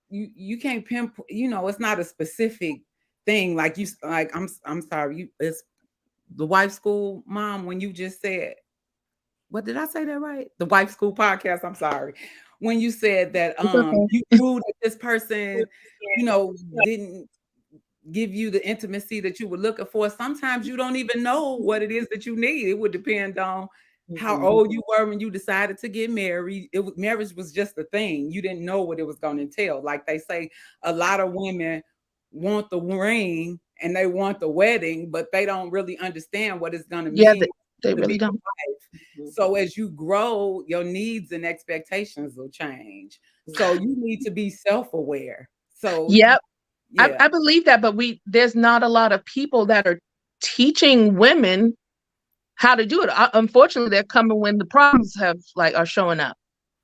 you can't pinpoint, it's not a specific thing. Like, I'm sorry, it's the Wife School Mom, when you just said, what did I say that right? The Wife School Podcast, I'm sorry. When you said that you knew that this person, didn't give you the intimacy that you were looking for. Sometimes you don't even know what it is that you need. It would depend on how old you were when you decided to get married. Marriage was just a thing. You didn't know what it was going to entail. Like they say, a lot of women want the ring and they want the wedding, but they don't really understand what it's going to mean. Yeah, they really don't. So as you grow, your needs and expectations will change. So you need to be self-aware. So yep. Yeah. I believe that, but there's not a lot of people that are teaching women how to do it. Unfortunately, they're coming when the problems are showing up.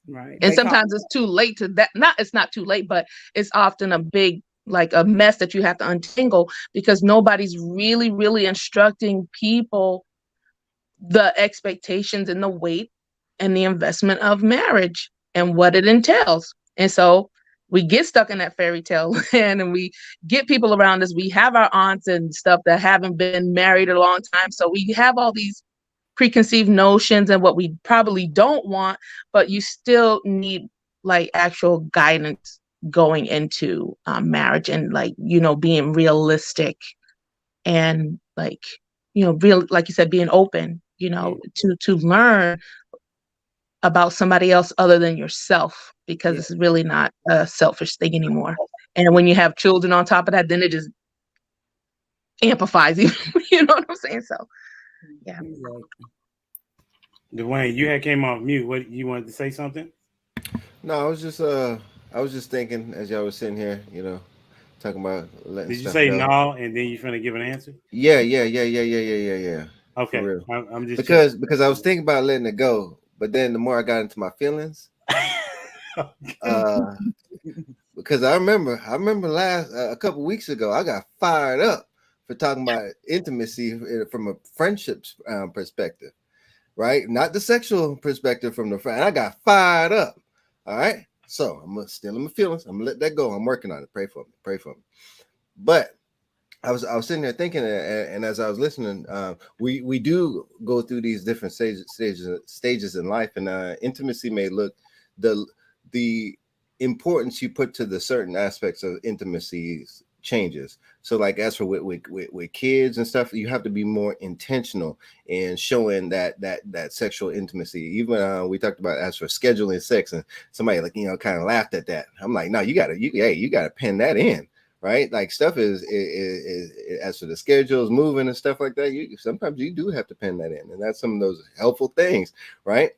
Right. And sometimes it's too late to that. It's not too late, but it's often a big, like a mess that you have to untangle, because nobody's really, really instructing people the expectations and the weight and the investment of marriage and what it entails. And so we get stuck in that fairy tale land, and we get people around us. We have our aunts and stuff that haven't been married a long time. So we have all these preconceived notions and what we probably don't want, but you still need like actual guidance going into marriage, and like, you know, being realistic and like, you know, real, like you said, being open, you know, to learn about somebody else other than yourself, because it's really not a selfish thing anymore. And when you have children on top of that, then it just amplifies, you know what I'm saying? So yeah. Dwayne, you had came off mute. What, you wanted to say something? No, I was just thinking as y'all was sitting here, you know, talking about letting Did you stuff say go. no, and then you're finna give an answer? Yeah. Okay, For real. I'm just because I was thinking about letting it go, but then the more I got into my feelings, because I remember last a couple weeks ago, I got fired up for talking about intimacy from a friendships perspective, right? Not the sexual perspective from the friend. I got fired up. All right, so I'm still in my feelings. I'm gonna let that go. I'm working on it. Pray for me. But I was sitting there thinking, and as I was listening, we do go through these different stages in life, and intimacy may look the importance you put to the certain aspects of intimacy changes. So like as for with kids and stuff, you have to be more intentional in showing that sexual intimacy. Even we talked about as for scheduling sex, and somebody like, you know, kind of laughed at that. I'm like, no, you gotta pen that in, right? Like stuff is as for the schedules moving and stuff like that, sometimes you do have to pen that in, and that's some of those helpful things, right,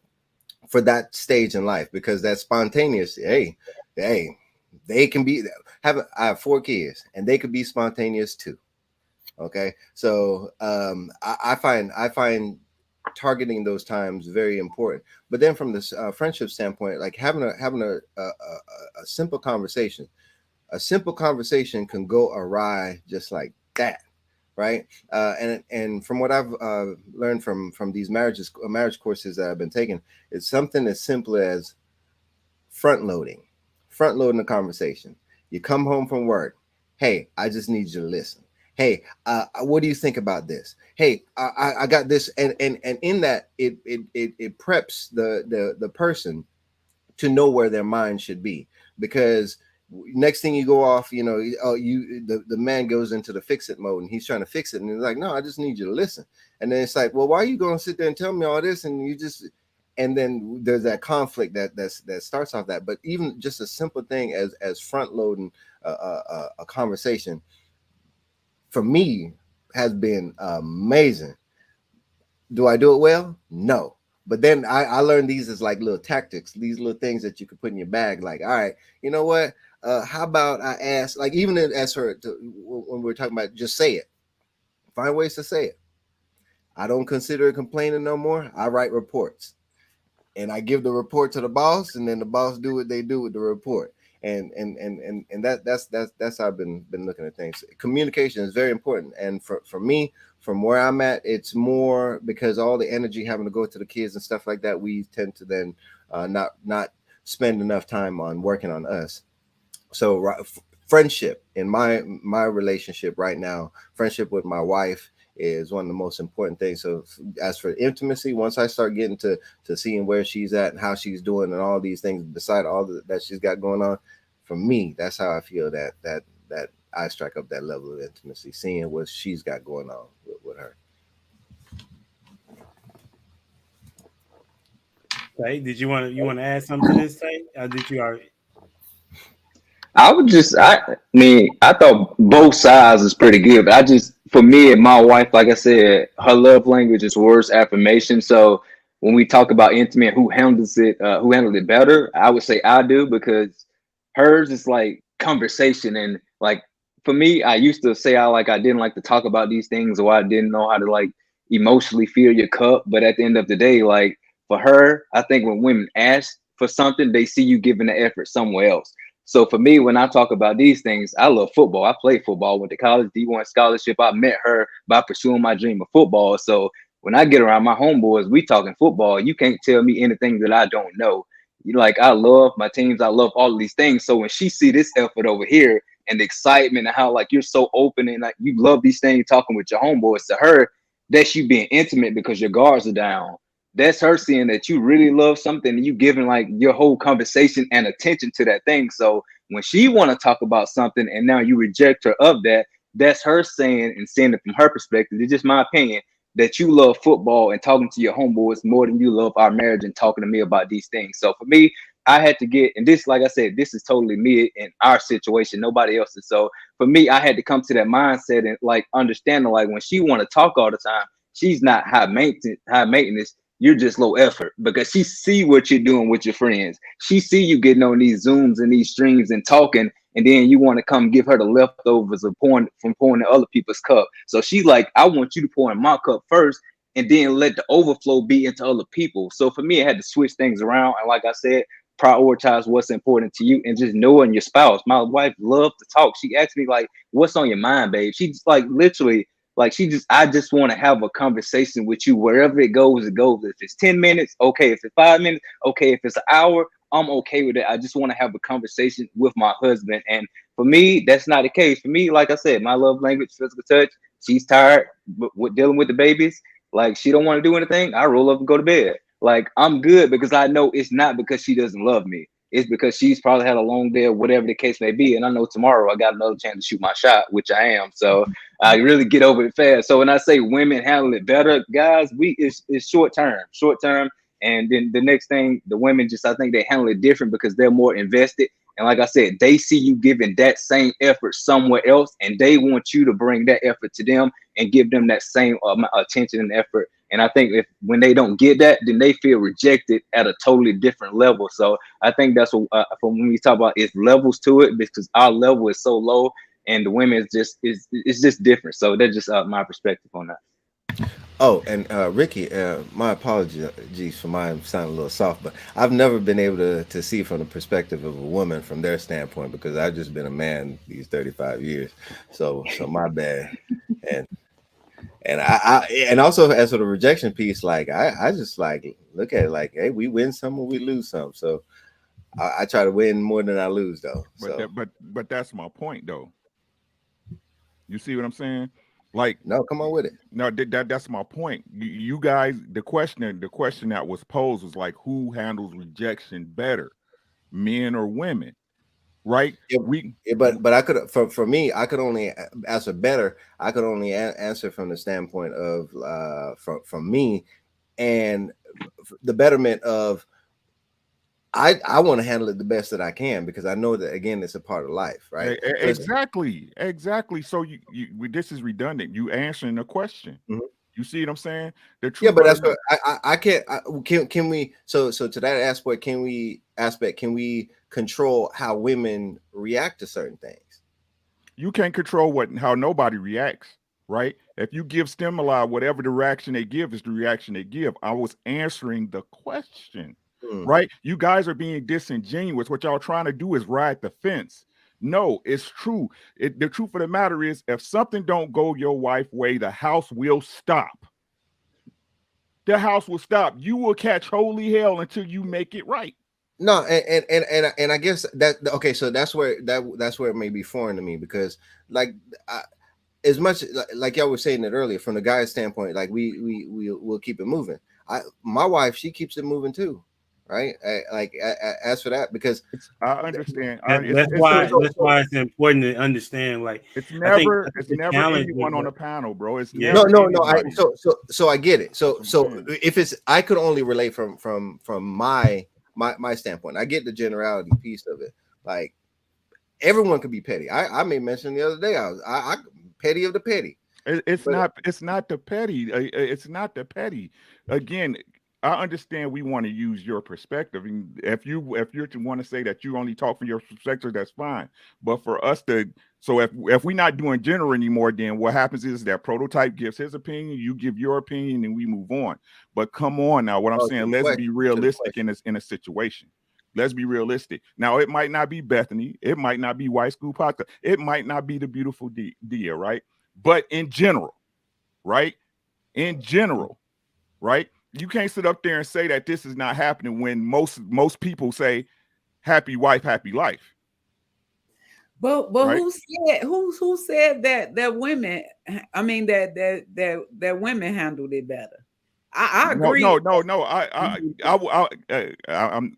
for that stage in life, because that spontaneous, hey, they can be I have 4 kids, and they could be spontaneous too. Okay, so I find targeting those times very important. But then from this friendship standpoint, like having a simple conversation. A simple conversation can go awry just like that, right? And from what I've learned from these marriage courses that I've been taking, it's something as simple as front loading the conversation. You come home from work, hey, I just need you to listen. Hey, what do you think about this? Hey, I got this, and in that it preps the person to know where their mind should be, because next thing you go off, you know, the man goes into the fix it mode, and he's trying to fix it, and he's like, no, I just need you to listen. And then it's like, well, why are you going to sit there and tell me all this? And then there's that conflict that starts off that. But even just a simple thing as front loading a conversation for me has been amazing. Do I do it well? No. But then I learned these as like little tactics, these little things that you could put in your bag. Like, all right, you know what? How about I ask, like, even as her when we're talking about, just say it. Find ways to say it. I don't consider it complaining no more. I write reports, and I give the report to the boss, and then the boss do what they do with the report. And that's how I've been looking at things. Communication is very important, and for me, from where I'm at, it's more because all the energy having to go to the kids and stuff like that, we tend to then not spend enough time on working on us. So friendship in my relationship right now, friendship with my wife is one of the most important things. So as for intimacy, once I start getting to seeing where she's at and how she's doing and all these things beside all that she's got going on, for me, that's how I feel that I strike up that level of intimacy, seeing what she's got going on with her. Tay, did you want to add something to this, Tay? Or did you already? I mean, I thought both sides is pretty good, but for me and my wife, like I said, her love language is words affirmation. So when we talk about intimate, who handled it better, I would say I do, because hers is like conversation. And like, for me, I used to say I didn't like to talk about these things, or I didn't know how to like emotionally fill your cup. But at the end of the day, like for her, I think when women ask for something, they see you giving the effort somewhere else. So for me, when I talk about these things, I love football. I played football, went to college, D1 scholarship. I met her by pursuing my dream of football. So when I get around my homeboys, we talking football. You can't tell me anything that I don't know. I love my teams. I love all of these things. So when she see this effort over here and the excitement and how like you're so open and like you love these things, talking with your homeboys, to her, that's you being intimate because your guards are down. That's her seeing that you really love something and you giving like your whole conversation and attention to that thing. So When she want to talk about something and now you reject her of that, that's her saying and seeing it from her perspective. It's just my opinion that you love football and talking to your homeboys more than you love our marriage and talking to me about these things. So for me, I had to get, and this, like I said, this is totally me and our situation, nobody else's. So for me, I had to come to that mindset and like understanding, like when she want to talk all the time, she's not high maintenance. You're just low effort because she see what you're doing with your friends. She see you getting on these Zooms and these streams and talking, and then you want to come give her the leftovers of pouring in other people's cup. So she's like, I want you to pour in my cup first, and then let the overflow be into other people. So for me, I had to switch things around, and like I said, prioritize what's important to you and just knowing your spouse. My wife loved to talk. She asked me like, "What's on your mind, babe?" She's like literally. Like I just want to have a conversation with you wherever it goes, it goes. If it's 10 minutes, okay. If it's 5 minutes, okay. If it's an hour, I'm okay with it. I just want to have a conversation with my husband. And for me, that's not the case. For me, like I said, my love language, physical touch. She's tired with dealing with the babies. Like she don't want to do anything. I roll up and go to bed. Like I'm good because I know it's not because she doesn't love me. It's because she's probably had a long day or whatever the case may be. And I know tomorrow I got another chance to shoot my shot, which I am. So I really get over it fast. So when I say women handle it better, guys, it's short term. And then the next thing, the women just, I think they handle it different because they're more invested. And like I said, they see you giving that same effort somewhere else, and they want you to bring that effort to them and give them that same attention and effort. And I think when they don't get that, then they feel rejected at a totally different level. So I think that's what when we talk about is levels to it, because our level is so low, and the women it's just different. So that's just my perspective on that. Oh, and Ricky, my apologies for mine sounding a little soft, but I've never been able to see from the perspective of a woman from their standpoint because I've just been a man these 35 years. So my bad. And I and also as for the rejection piece, like I just like look at it like, hey, we win some or we lose some. So I try to win more than I lose though. But that's my point though. You see what I'm saying? Like, no, come on with it. No, that's my point. You guys, the question that was posed was like, who handles rejection better, men or women? Right? But I could, for me, I could only answer better. I could only answer from the standpoint of from me, and the betterment of I want to handle it the best that I can because I know that again it's a part of life, right? Exactly. So you this is redundant. You answering a question. Mm-hmm. You see what I'm saying? Yeah, but that's what I can't. Can we? So to that aspect, can we control how women react to certain things? You can't control how nobody reacts, right? If you give stimuli, whatever the reaction they give is the reaction they give. I was answering the question. Right? You guys are being disingenuous. What y'all trying to do is ride the fence. No, it's true. The truth of the matter is, if something don't go your wife's way, the house will stop. The house will stop. You will catch holy hell until you make it right. No, and I guess that okay. So that's where it may be foreign to me because like as much like y'all were saying it earlier from the guy's standpoint, like we'll keep it moving. My wife, she keeps it moving too. Right, as for that, because I understand. That's why it's important to understand. Like it's never anyone on the panel, bro. It's no. So I get it. So if it's, I could only relate from my standpoint. I get the generality piece of it. Like everyone could be petty. I made mention the other day. I petty of the petty. It's not the petty. It's not the petty. Again. I understand we want to use your perspective. And if you want to say that you only talk from your perspective, that's fine. But for us so if we're not doing gender anymore, then what happens is that Prototype gives his opinion, you give your opinion, and we move on. But come on now, what I'm saying, let's be realistic in a situation. Let's be realistic. Now, it might not be Bethany, it might not be White School Podcast, it might not be the beautiful Dia, right? But in general, right? You can't sit up there and say that this is not happening when most people say happy wife, happy life. But right? who said that women? I mean that women handled it better. I agree. No. I'm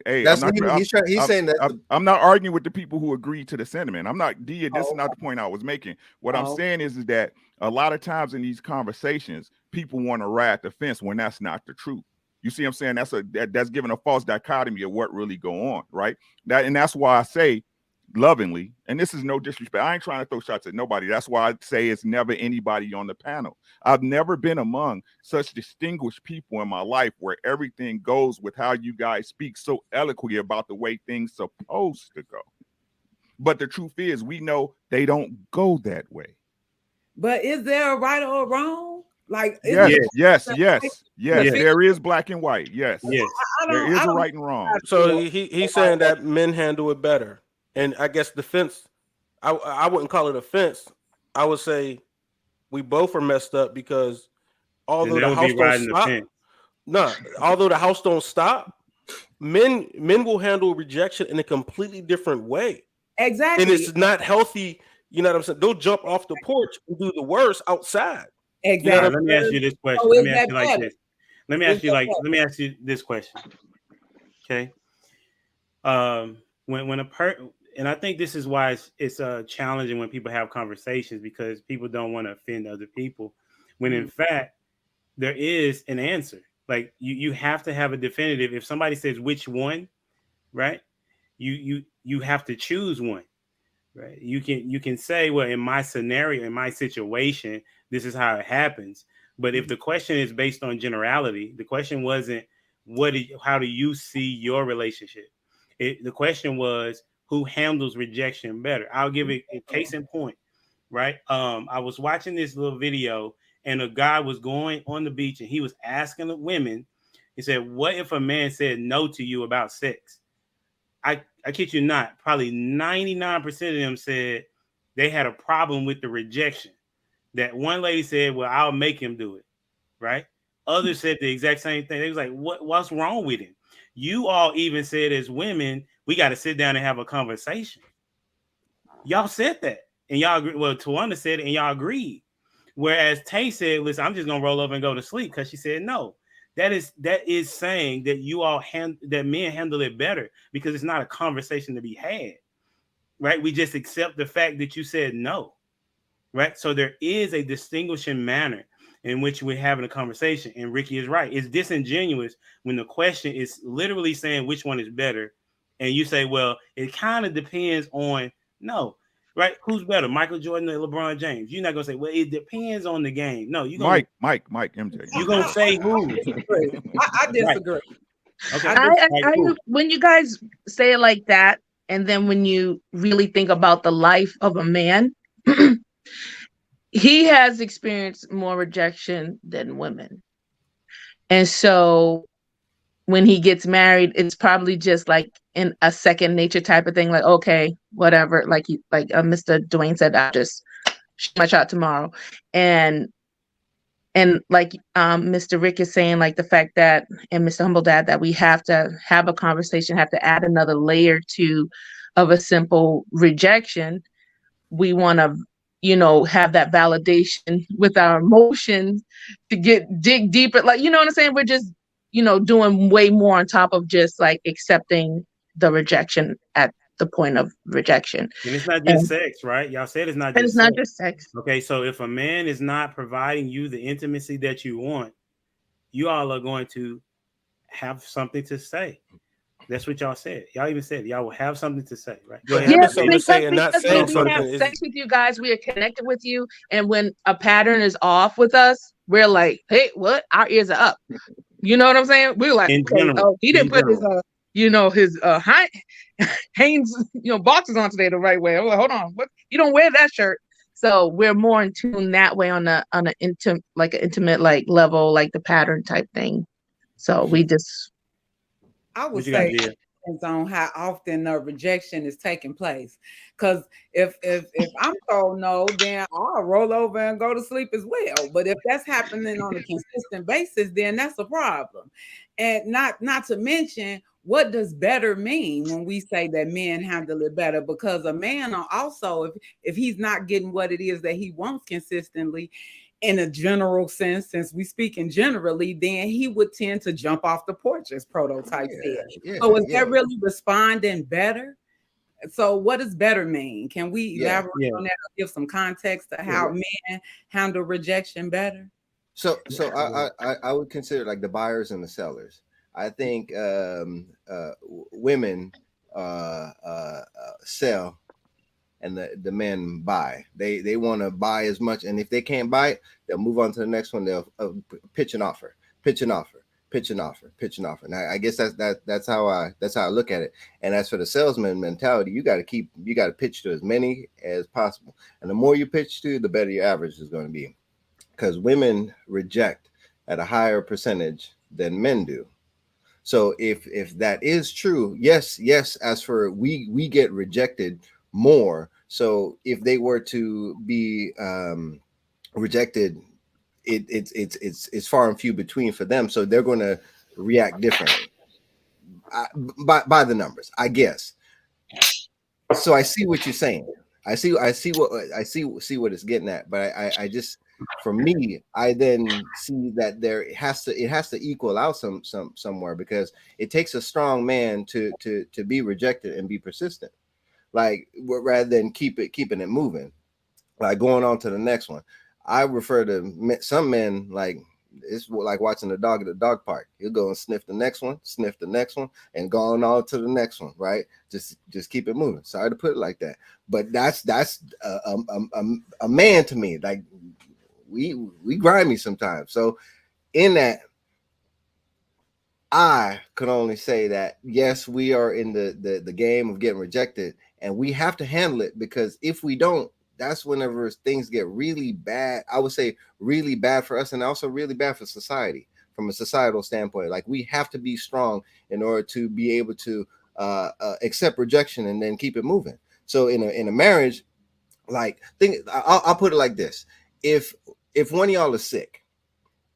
That's not. he's saying that. I'm not arguing with the people who agree to the sentiment. I'm not. This is not the point I was making. What I'm Oh. saying is that a lot of times in these conversations, people want to ride the fence when that's not the truth. You see what I'm saying? That's giving a false dichotomy of what really go on, right? That's why I say lovingly, and this is no disrespect. I ain't trying to throw shots at nobody. That's why I say it's never anybody on the panel. I've never been among such distinguished people in my life where everything goes with how you guys speak so eloquently about the way things supposed to go. But the truth is, we know they don't go that way. But is there a right or a wrong? Like, yes. There is black and white. Yes. There is a right and wrong. So he's saying that men handle it better. And I guess the fence, I wouldn't call it a fence. I would say we both are messed up because although the house don't stop, although the house don't stop, men will handle rejection in a completely different way. Exactly. And it's not healthy. You know what I'm saying? They'll jump off the porch and do the worst outside. Exactly. Let me ask you this question. Let me ask you like this. Let me ask you this question. Okay. When a person, and I think this is why it's challenging when people have conversations, because people don't want to offend other people. When in fact there is an answer. Like you have to have a definitive. If somebody says which one, right? You have to choose one, right? You can say, well, in my scenario, in my situation, this is how it happens. But if the question is based on generality, the question wasn't how do you see your relationship? The question was, who handles rejection better? I'll give it a case in point, right? I was watching this little video, and a guy was going on the beach, and he was asking the women. He said, "What if a man said no to you about sex?" I kid you not, probably 99% of them said they had a problem with the rejection. That one lady said, "Well, I'll make him do it," right? Others said the exact same thing. They was like, "What's wrong with him?" You all even said as women, we got to sit down and have a conversation. Y'all said that, and y'all agree. Well, Tawanda said it, and y'all agreed. Whereas Tay said, "Listen, I'm just gonna roll over and go to sleep," because she said no. That is saying that that men handle it better because it's not a conversation to be had, right? We just accept the fact that you said no, right? So there is a distinguishing manner in which we're having a conversation. And Ricky is right. It's disingenuous when the question is literally saying which one is better. And you say, well, it kind of depends on, no, right? Who's better, Michael Jordan or LeBron James? You're not going to say, well, it depends on the game. No, you're going Mike, MJ. You're going to say who? I disagree. Okay. I when you guys say it like that, and then when you really think about the life of a man, he has experienced more rejection than women. And so when he gets married, it's probably just like in a second nature type of thing. Like, okay, whatever. Like Mr. Dwayne said, I'll just shoot my shot tomorrow. And like Mr. Rick is saying, like the fact that, and Mr. Humble Dad, that we have to have a conversation, have to add another layer of a simple rejection. We want to, have that validation with our emotions to dig deeper. Like, you know what I'm saying? We're just, doing way more on top of just like accepting the rejection at the point of rejection. And it's not just sex, right? Y'all said it's not just it's not just sex. Okay, so if a man is not providing you the intimacy that you want, you all are going to have something to say. That's what y'all said. Y'all even said y'all will have something to say, right? Go ahead. Yeah, because when we have sex with you guys, we are connected with you. And when a pattern is off with us, we're like, hey, what? Our ears are up. You know what I'm saying? We're like, he didn't put his Hanes, boxes on today the right way. I'm like, hold on, what? You don't wear that shirt. So we're more in tune that way on an intimate like level, like the pattern type thing. So we just. I would say it depends on how often the rejection is taking place. Because if I'm told no, then I'll roll over and go to sleep as well. But if that's happening on a consistent basis, then that's a problem. And not to mention, what does better mean when we say that men handle it better? Because a man also, if he's not getting what it is that he wants consistently, in a general sense, since we speaking generally, then he would tend to jump off the porch, as Prototype said. So is that really responding better? So what does better mean? Can we elaborate on that or give some context to how men handle rejection better? So I would consider like the buyers and the sellers. I think women sell and the men buy. They want to buy as much, and if they can't buy it, they'll move on to the next one. They'll pitch an offer. And I guess that's how I look at it. And as for the salesman mentality, you got to pitch to as many as possible. And the more you pitch to, the better your average is going to be, because women reject at a higher percentage than men do. So if that is true, yes. As for we get rejected more. So if they were to be rejected, it's far and few between for them. So they're going to react differently by the numbers, I guess. So I see what you're saying. I see what it's getting at. But I just, for me, I then see that it has to equal out somewhere, because it takes a strong man to be rejected and be persistent, like rather than keeping it moving, like going on to the next one. I refer to some men like it's like watching a dog at a dog park. He'll go and sniff the next one, and go on to the next one, right? Just keep it moving. Sorry to put it like that, but that's a man to me. Like we grimy sometimes. So in that, I could only say that yes, we are in the game of getting rejected, and we have to handle it, because if we don't, that's whenever things get really bad. I would say really bad for us, and also really bad for society from a societal standpoint. Like, we have to be strong in order to be able to accept rejection and then keep it moving. So in a marriage, like, I'll put it like this: if one of y'all is sick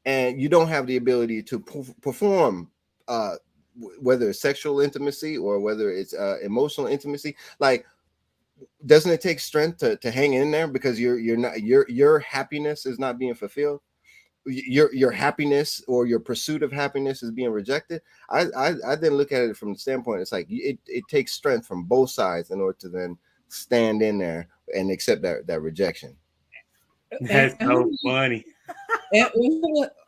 and you don't have the ability to perform, whether it's sexual intimacy or whether it's emotional intimacy, like, doesn't it take strength to hang in there, because your happiness is not being fulfilled? Your happiness or your pursuit of happiness is being rejected. I then look at it from the standpoint, it's like it takes strength from both sides in order to then stand in there and accept that rejection. That's so funny.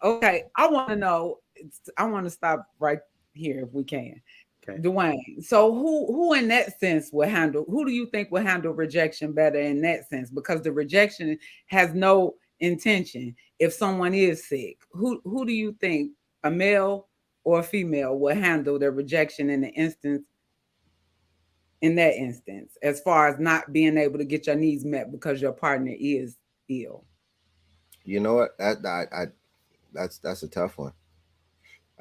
Okay, I want to know. I want to stop right here if we can. Okay. Dwayne, so who in that sense will handle? Who do you think will handle rejection better in that sense? Because the rejection has no intention. If someone is sick, who do you think, a male or a female, will handle the rejection in that instance, as far as not being able to get your needs met because your partner is ill? You know what? That's a tough one.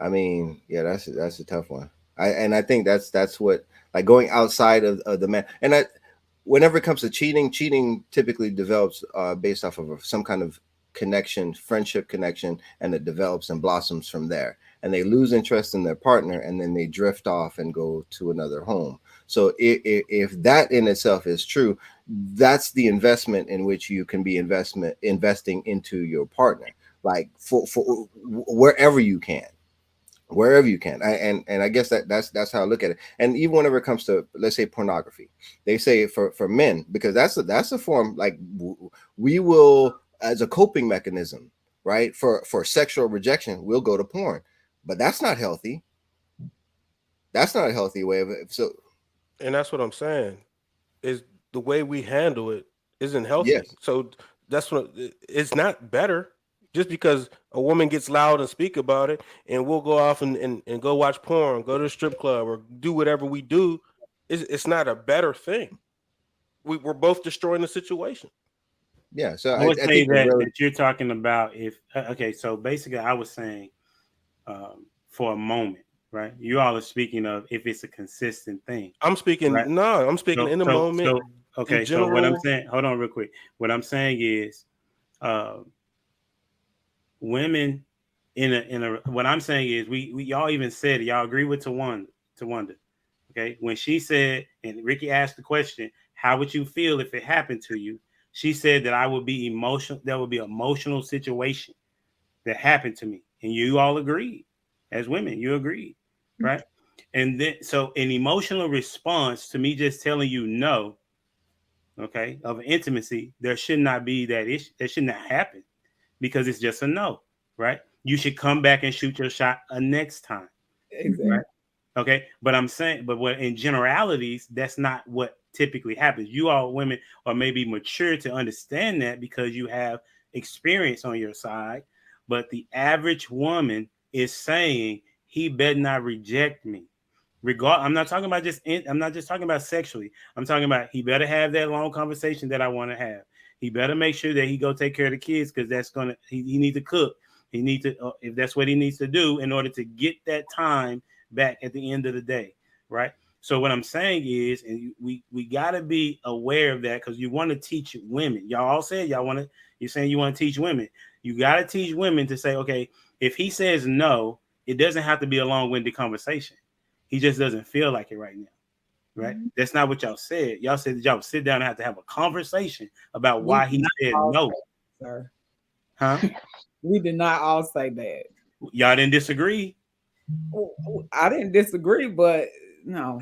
I mean, yeah, that's a tough one. I think that's what, like, going outside of the man. And whenever it comes to cheating typically develops based off of some kind of connection, friendship connection, and it develops and blossoms from there. And they lose interest in their partner, and then they drift off and go to another home. So if that in itself is true, that's the investment in which you can be investing into your partner, like for wherever you can. And I guess that's how I look at it. And even whenever it comes to, let's say, pornography, they say for men, because that's a form, like, we will, as a coping mechanism, right, for sexual rejection, we'll go to porn, but that's not healthy. That's not a healthy way of it. So, and that's what I'm saying, is the way we handle it isn't healthy. Yes. So that's what, it's not better. Just because a woman gets loud and speak about it, and we'll go off and go watch porn, go to the strip club, or do whatever we do, it's not a better thing. We're both destroying the situation. Yeah. So I would say that you're talking about okay. So basically, I was saying for a moment, right? You all are speaking of if it's a consistent thing. I'm speaking, right? I'm speaking in the moment. Okay. So what I'm saying, hold on real quick. What I'm saying is, women what I'm saying is we y'all even said, y'all agree with Tawanda, okay, when she said, and Ricky asked the question, how would you feel if it happened to you? She said that I would be emotional. There would be an emotional situation that happened to me, and you all agreed as women. You agreed, right? And then, so an emotional response to me just telling you no, okay, of intimacy, there should not be that issue. That should not happen because it's just a no, right? You should come back and shoot your shot a next time, Exactly. right? Okay, but I'm saying, but what in generalities, that's not what typically happens. You all women are maybe mature to understand that because you have experience on your side, but the average woman is saying he better not reject me. I'm not talking about I'm not just talking about sexually. I'm talking about he better have that long conversation that I want to have. He better make sure that he go take care of the kids because that's gonna he need to cook. He needs to if that's what he needs to do in order to get that time back at the end of the day, right? So what I'm saying is, and we got to be aware of that because you want to teach women. Y'all all said you're saying you want to teach women. You got to teach women to say, okay, if he says no, it doesn't have to be a long-winded conversation. He just doesn't feel like it right now, right? Mm-hmm. That's not what y'all said. Y'all said that y'all would sit down and have to have a conversation about why he said no. Sir. Huh? We did not all say that. Y'all didn't disagree. I didn't disagree, but no.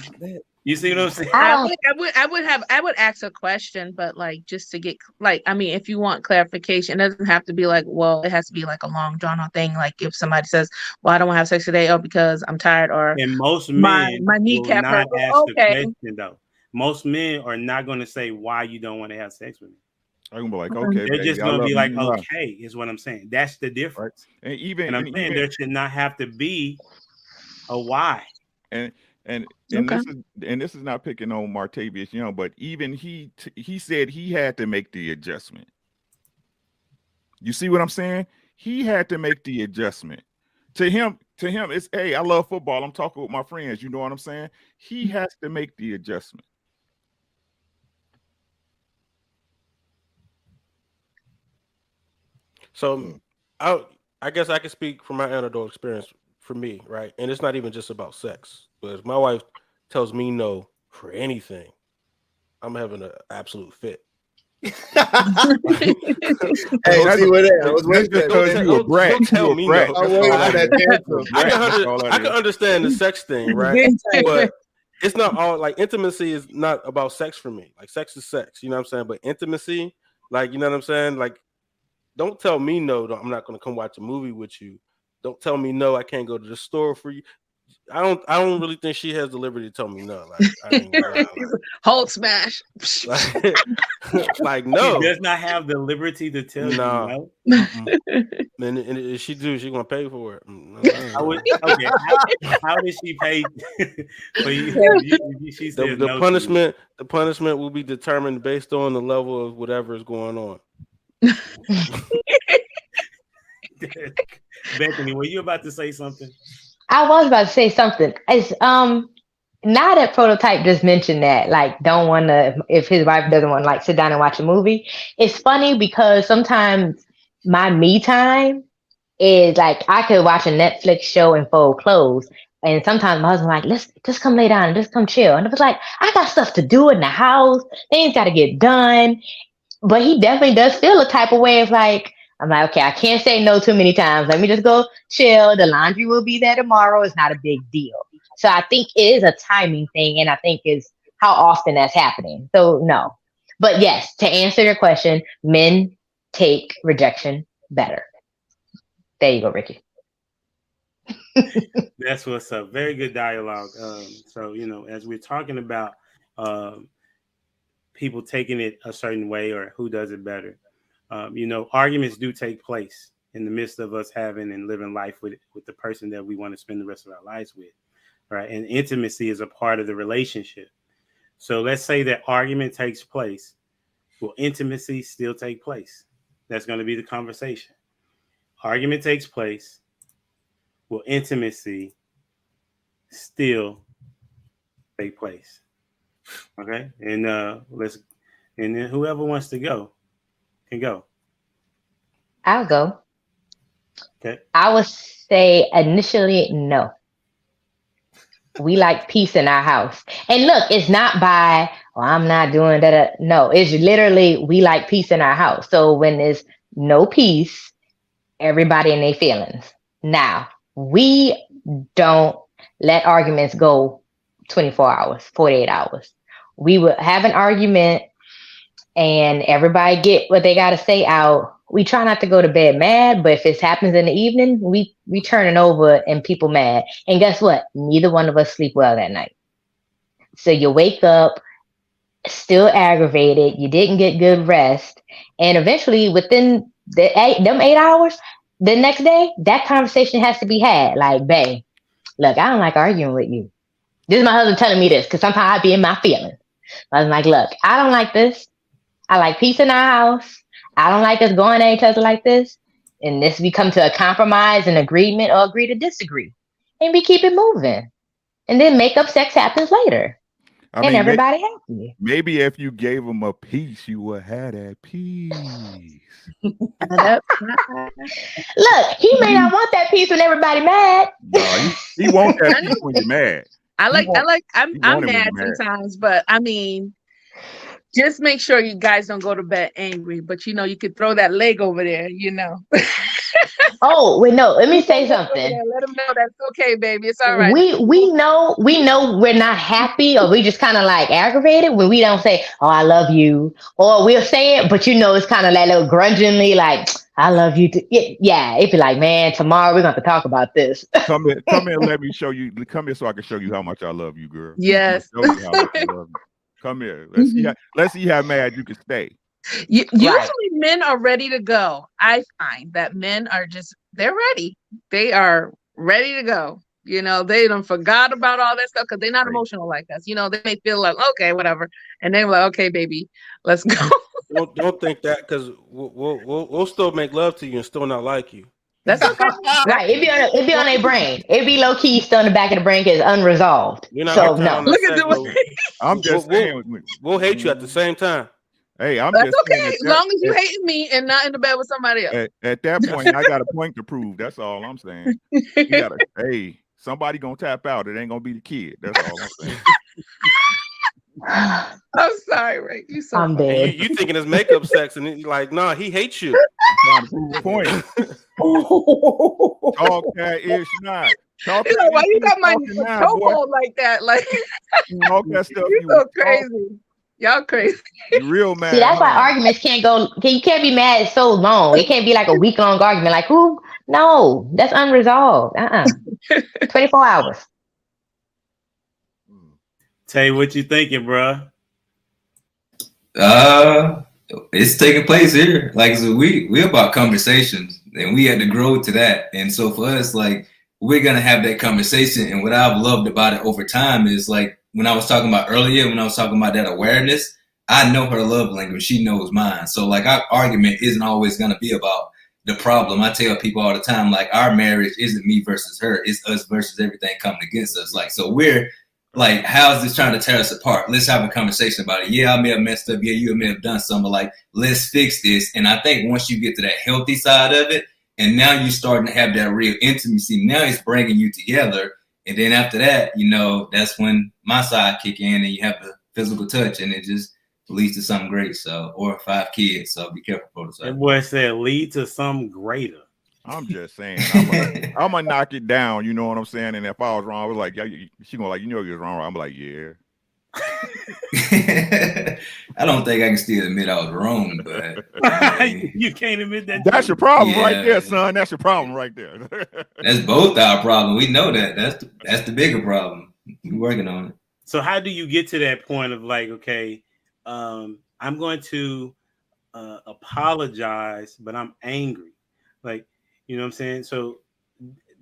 You see what I'm saying? I would ask a question, but like just to get like, I mean, if you want clarification, it doesn't have to be like, well, it has to be like a long drawn out thing. Like if somebody says, well, I don't want to have sex today, or because I'm tired, or and most men my kneecap will not hurt. ask Okay. the question though. Most men are not going to say why you don't want to have sex with me. I'm gonna be like, okay, they're just baby, going to be like, okay, is what I'm saying. That's the difference. Right. And I'm saying there should not have to be a why. And this is not picking on Martavius Young, but even he said he had to make the adjustment. You see what I'm saying? He had to make the adjustment. To him, it's, hey, I love football. I'm talking with my friends. You know what I'm saying? He has to make the adjustment. So I guess I can speak from my anecdotal experience for me, right? And it's not even just about sex, but if my wife tells me no for anything, I'm having an absolute fit. Hey, see what that? I was waiting for that. You a brat. Don't tell me no. I can understand the sex thing, right? But it's not all like intimacy is not about sex for me. Like sex is sex, you know what I'm saying? But intimacy, like, you know what I'm saying? Like, don't tell me no, I'm not going to come watch a movie with you. Don't tell me no, I can't go to the store for you. I don't really think she has the liberty to tell me no. Like, I mean, Hold smash. like no. She does not have the liberty to tell you no. And if she do, she's gonna pay for it. How does she pay for you? She says the punishment. The punishment will be determined based on the level of whatever is going on. Bethany, were you about to say something? I was about to say something. It's now that Prototype just mentioned that, like, don't want to, if his wife doesn't want to like sit down and watch a movie. It's funny because sometimes my me time is like I could watch a Netflix show and fold clothes, and sometimes my husband's like, let's just come lay down and just come chill. And it was like, I got stuff to do in the house, things got to get done. But he definitely does feel a type of way of like, I'm like, okay, I can't say no too many times. Let me just go chill. The laundry will be there tomorrow. It's not a big deal. So I think it is a timing thing, and I think is how often that's happening. So no. But yes, to answer your question, men take rejection better. There you go, Ricky. That's what's up. Very good dialogue. So, you know, as we're talking about people taking it a certain way or who does it better, you know, arguments do take place in the midst of us having and living life with the person that we want to spend the rest of our lives with, right? And intimacy is a part of the relationship. So let's say that argument takes place. Will intimacy still take place? That's going to be the conversation. Argument takes place. Will intimacy still take place? Okay, and then whoever wants to go can go. I'll go. Okay. I would say initially no. We like peace in our house. And look, it's not by, oh, I'm not doing that. No, it's literally, we like peace in our house. So when there's no peace, everybody in their feelings. Now, we don't let arguments go 24 hours, 48 hours. We would have an argument and everybody get what they got to say out. We try not to go to bed mad, but if it happens in the evening, we turn it over and people mad. And guess what? Neither one of us sleep well that night. So you wake up still aggravated. You didn't get good rest. And eventually within them 8 hours, the next day, that conversation has to be had. Like, babe, look, I don't like arguing with you. This is my husband telling me this because sometimes I be in my feelings. I'm like, look, I don't like this. I like peace in our house. I don't like us going at each other like this. And this, we come to a compromise and agreement or agree to disagree. And we keep it moving. And then makeup sex happens later. I and mean, everybody happy. maybe if you gave him a piece, you would have that piece. Look, he may not want that piece when everybody mad. No, he wants that piece when you're mad. I'm want it mad when you're mad. sometimes, but I mean, just make sure you guys don't go to bed angry. But you know, you could throw that leg over there, you know. Oh, wait, no, let me say something. Let them know that's okay, baby. It's all right. We know we're not happy or we just kind of like aggravated when we don't say, oh, I love you. Or we'll say it, but you know, it's kind of like a little grudgingly like, I love you too. Yeah, it'd be like, man, tomorrow we're going to talk about this. Come here and let me show you. Come here so I can show you how much I love you, girl. Yes. Show you how much I love you. Come here. Let's see how mad you can stay. Usually men are ready to go. I find that men are they're ready. They are ready to go. You know, they done forgot about all that stuff because they're not emotional like us. You know, they may feel like, okay, whatever. And they're like, okay, baby, let's go. Don't think that because we'll still make love to you and still not like you. That's okay. Right. It'd be on their brain. It'd be low key still in the back of the brain because unresolved. You're not So gonna no. Look at the I'm just saying. We'll hate you at the same time. Hey, I'm That's just saying okay. As long as you hating me and not in the bed with somebody else. at that point, I got a point to prove. That's all I'm saying. You gotta, hey, somebody gonna tap out. It ain't gonna be the kid. That's all I'm saying. I'm sorry, Ray. You so I'm funny. dead. You thinking it's makeup sex and you're like, nah, he hates you. I'm trying to prove a point. Dog cat is not. Talk He's like, why you got my now, boy. chokehold like that? Like, All that stuff. you so crazy. Y'all crazy. You real mad. See, that's why huh? arguments can't go. You can't be mad so long. It can't be like a week long argument. Like who? No, that's unresolved. 24 hours. Tay, what you thinking, bro? It's taking place here. Like, so we about conversations, and we had to grow to that. And so for us, like, we're gonna have that conversation. And what I've loved about it over time is, like, when I was talking about earlier, when I was talking about that awareness, I know her love language. She knows mine. So, like, our argument isn't always gonna be about the problem. I tell people all the time, like, our marriage isn't me versus her. It's us versus everything coming against us. Like, so we're like, how's this trying to tear us apart? Let's have a conversation about it. Yeah, I may have messed up. Yeah, you may have done something, but like, let's fix this. And I think once you get to that healthy side of it, and now you're starting to have that real intimacy, now it's bringing you together. And then after that, you know, that's when my side kick in and you have the physical touch, and it just leads to something great. So, or 5 kids. So be careful, prototype. That boy said lead to something greater. I'm just saying, I'm gonna knock it down. You know what I'm saying? And if I was wrong, I was like, yeah, she gonna like, you know, you was wrong. I'm like, yeah. I don't think I can still admit I was wrong, but you can't admit that. That's your problem right Yeah. there, son. That's your problem right there. that's both our problem. We know that. That's the bigger problem. We're working on it. So how do you get to that point of like, okay, I'm going to apologize, but I'm angry. Like, you know what I'm saying? So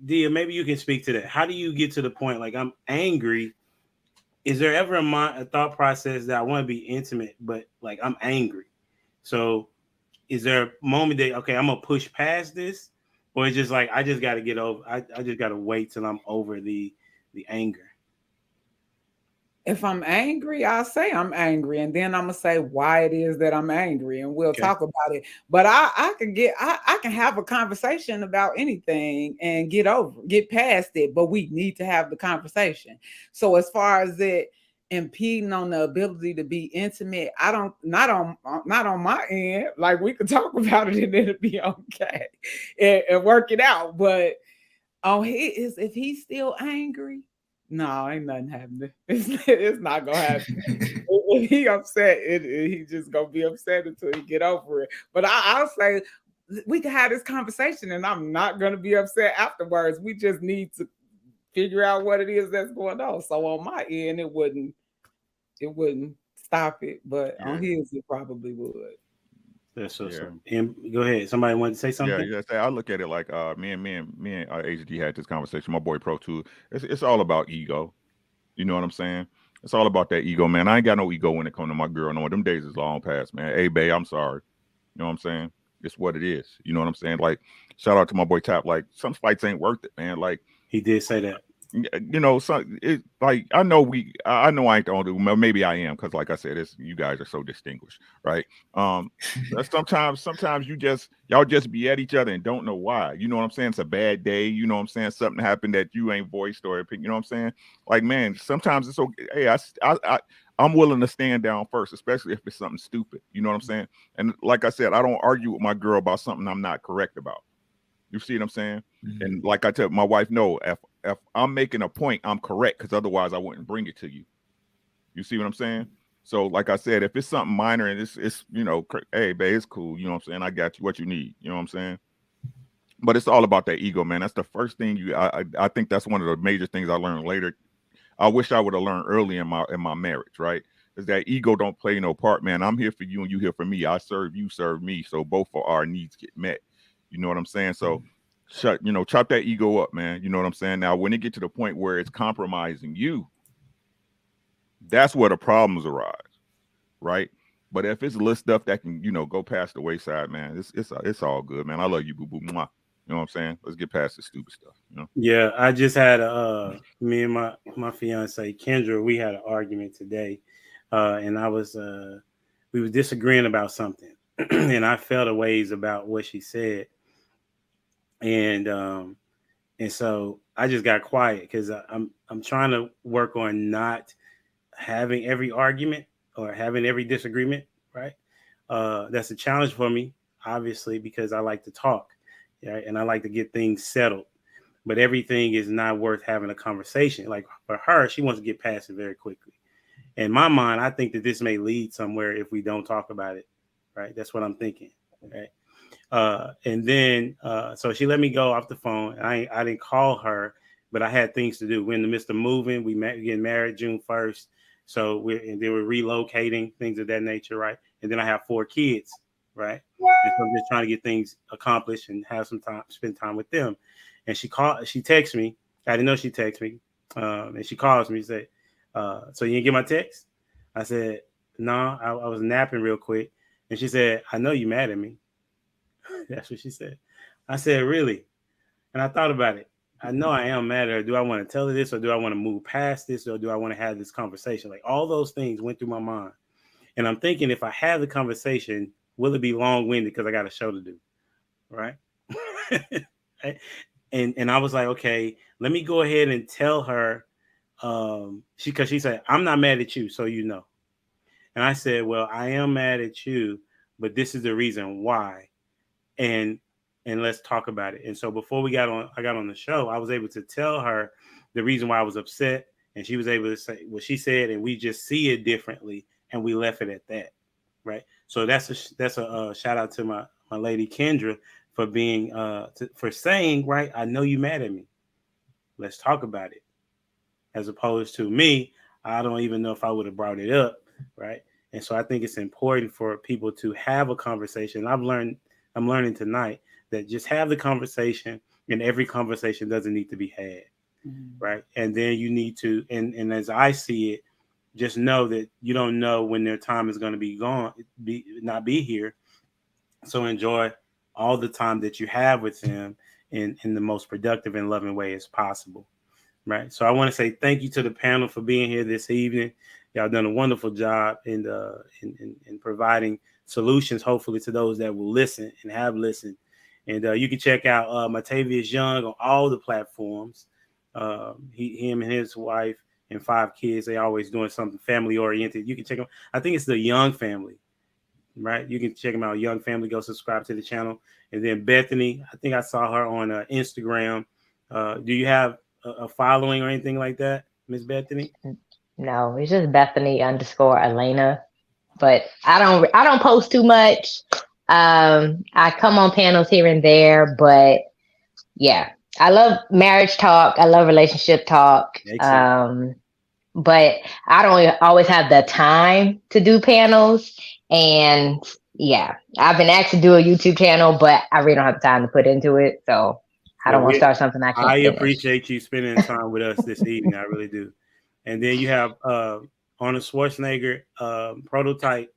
Dia, maybe you can speak to that. How do you get to the point like I'm angry? Is there ever a thought process that I want to be intimate, but like I'm angry? So is there a moment that, okay, I'm going to push past this? Or it's just like, I just got to get over, I just got to wait till I'm over the anger? If I'm angry, I'll say I'm angry, and then I'm gonna say why it is that I'm angry, and we'll talk about it. But I can have a conversation about anything and get past it, but we need to have the conversation. So as far as it impeding on the ability to be intimate, not on my end. Like, we could talk about it and it'll be okay and work it out. But if he's still angry, no, ain't nothing happening. It's not gonna happen. If he upset, he just gonna be upset until he get over it. But I'll say we can have this conversation, and I'm not gonna be upset afterwards. We just need to figure out what it is that's going on. So on my end, it wouldn't stop it, but on his, it probably would. That's so. And go ahead. Somebody wanted to say something? Yeah. I look at it like me and HG had this conversation. My boy Pro too. It's all about ego. You know what I'm saying? It's all about that ego, man. I ain't got no ego when it comes to my girl. No, them days is long past, man. Hey, babe, I'm sorry. You know what I'm saying? It's what it is. You know what I'm saying? Like, shout out to my boy Tap. Like, some fights ain't worth it, man. Like, he did say that. You know, like I know I ain't the only. Maybe I am, because like I said, you guys are so distinguished, right? Sometimes y'all just be at each other and don't know why. You know what I'm saying? It's a bad day. You know what I'm saying? Something happened that you ain't voiced or you know what I'm saying? Like, man, sometimes it's okay. Hey, I'm willing to stand down first, especially if it's something stupid. You know what I'm saying? And like I said, I don't argue with my girl about something I'm not correct about. You see what I'm saying? Mm-hmm. And like I tell my wife, no, if I'm making a point, I'm correct, because otherwise I wouldn't bring it to you. You see what I'm saying? So like I said, if it's something minor and it's you know, hey, babe, it's cool. You know what I'm saying? I got you what you need. You know what I'm saying? But it's all about that ego, man. That's the first thing I think that's one of the major things I learned later. I wish I would have learned early in my marriage, right? Is that ego don't play no part, man. I'm here for you and you here for me. I serve you, serve me. So both of our needs get met. You know what I'm saying? So chop that ego up, man. You know what I'm saying? Now, when it get to the point where it's compromising you, that's where the problems arise, right? But if it's little stuff that can, go past the wayside, man, it's all good, man. I love you, boo boo. Mwah. You know what I'm saying? Let's get past this stupid stuff. Yeah, I just had me and my fiance Kendra, we had an argument today, and we were disagreeing about something, and I felt a ways about what she said. And so I just got quiet because I'm trying to work on not having every argument or having every disagreement, right? That's a challenge for me, obviously, because I like to talk, right? And I like to get things settled. But everything is not worth having a conversation. Like for her, she wants to get past it very quickly. In my mind, I think that this may lead somewhere if we don't talk about it, right? That's what I'm thinking, right? And then so she let me go off the phone. I didn't call her, but I had things to do. We're in the midst of moving. We getting married June 1st. So we're relocating, things of that nature, right? And then I have 4 kids, right? And so I'm just trying to get things accomplished and have some time, spend time with them. And she texts me. I didn't know she texted me. And she calls me and said, so you didn't get my text? I said, no, I was napping real quick. And she said, I know you mad at me. That's what she said. I said, really? And I thought about it. I know I am mad at her. Do I want to tell her this, or do I want to move past this, or do I want to have this conversation? Like, all those things went through my mind. And I'm thinking, if I have the conversation, will it be long-winded because I got a show to do? Right? And I was like, okay, let me go ahead and tell her, because she said, I'm not mad at you, so you know. And I said, well, I am mad at you, but this is the reason why. And let's talk about it. And so before I got on the show, I was able to tell her the reason why I was upset, and she was able to say what she said, and we just see it differently, and we left it at that, right? So that's a shout out to my lady Kendra for being for saying, right, I know you mad at me. Let's talk about it. As opposed to me, I don't even know if I would have brought it up, right? And so I think it's important for people to have a conversation. I'm learning tonight that just have the conversation, and every conversation doesn't need to be had, right? And then you need to, and as I see it, just know that you don't know when their time is going to be gone, not be here. So enjoy all the time that you have with them in the most productive and loving way as possible. Right. So I want to say thank you to the panel for being here this evening. Y'all done a wonderful job in providing solutions, hopefully, to those that will listen and have listened. And you can check out Matavius Young on all the platforms. Him and his wife and 5 kids, they always doing something family oriented. You can check them. I think it's the Young Family, right? You can check them out. Young Family, go subscribe to the channel. And then Bethany, I think I saw her on Instagram. Do you have a following or anything like that, Miss Bethany? No, it's just Bethany _Elena. But I don't post too much. I come on panels here and there, but yeah, I love marriage talk. I love relationship talk. But I don't always have the time to do panels. And yeah, I've been asked to do a YouTube channel, but I really don't have the time to put into it. So I don't want to start something I can't finish. Appreciate you spending time with us this evening. I really do. And then you have Arnold Schwarzenegger prototype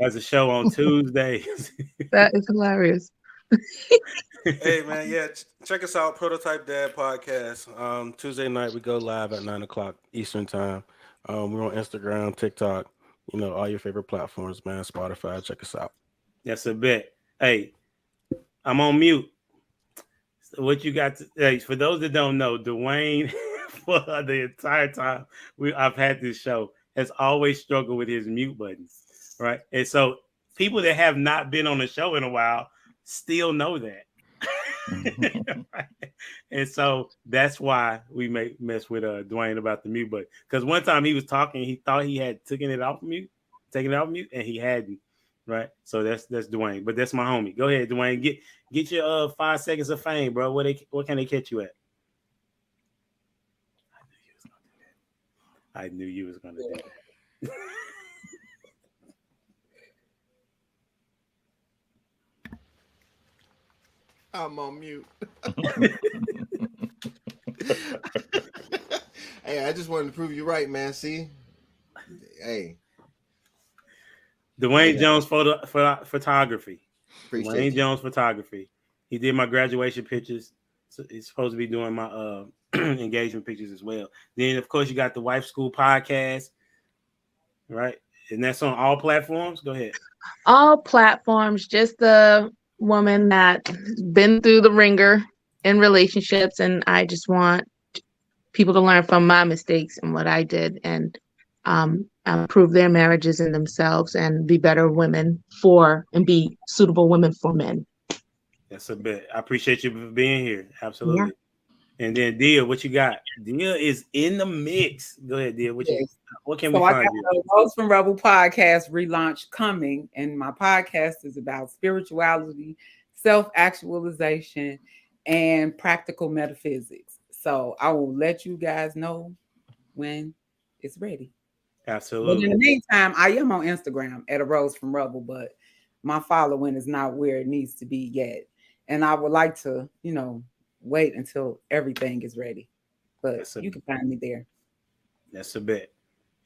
as a show on Tuesdays. That is hilarious. Hey man, yeah, check us out, Prototype Dad Podcast. Tuesday night we go live at 9:00 Eastern time. We're on Instagram, TikTok, all your favorite platforms, man. Spotify, check us out. That's a bit. Hey, I'm on mute. So what you got for those that don't know, Dwayne for the entire time I've had this show has always struggled with his mute buttons, right? And so people that have not been on the show in a while still know that. Right? And so that's why we may mess with Dwayne about the mute button. Because one time he was talking, he thought he had taken it off mute, and he hadn't. Right. So that's Dwayne, but that's my homie. Go ahead, Dwayne. Get your 5 seconds of fame, bro. What can they catch you at? I knew you was gonna do that. I'm on mute. Hey, I just wanted to prove you right, man. See? Hey. Dwayne Jones photography. Appreciate Dwayne you. Jones photography. He did my graduation pictures. So he's supposed to be doing my engagement pictures as well. Then, of course, you got the Wife School podcast, right? And that's on all platforms. Go ahead. All platforms, just the woman that been through the ringer in relationships, and I just want people to learn from my mistakes and what I did, and improve their marriages and themselves, and be better women and be suitable women for men. That's a bit. I appreciate you for being here. Absolutely. Yeah. And then Dia, what you got? Dia is in the mix. Go ahead, Dia. What can we find? I got a Rose from Rebel podcast relaunch coming, and my podcast is about spirituality, self-actualization, and practical metaphysics. So I will let you guys know when it's ready. Absolutely. But in the meantime, I am on Instagram at a Rose from Rebel, but my following is not where it needs to be yet. And I would like to, wait until everything is ready. But you can find me there. That's a bit.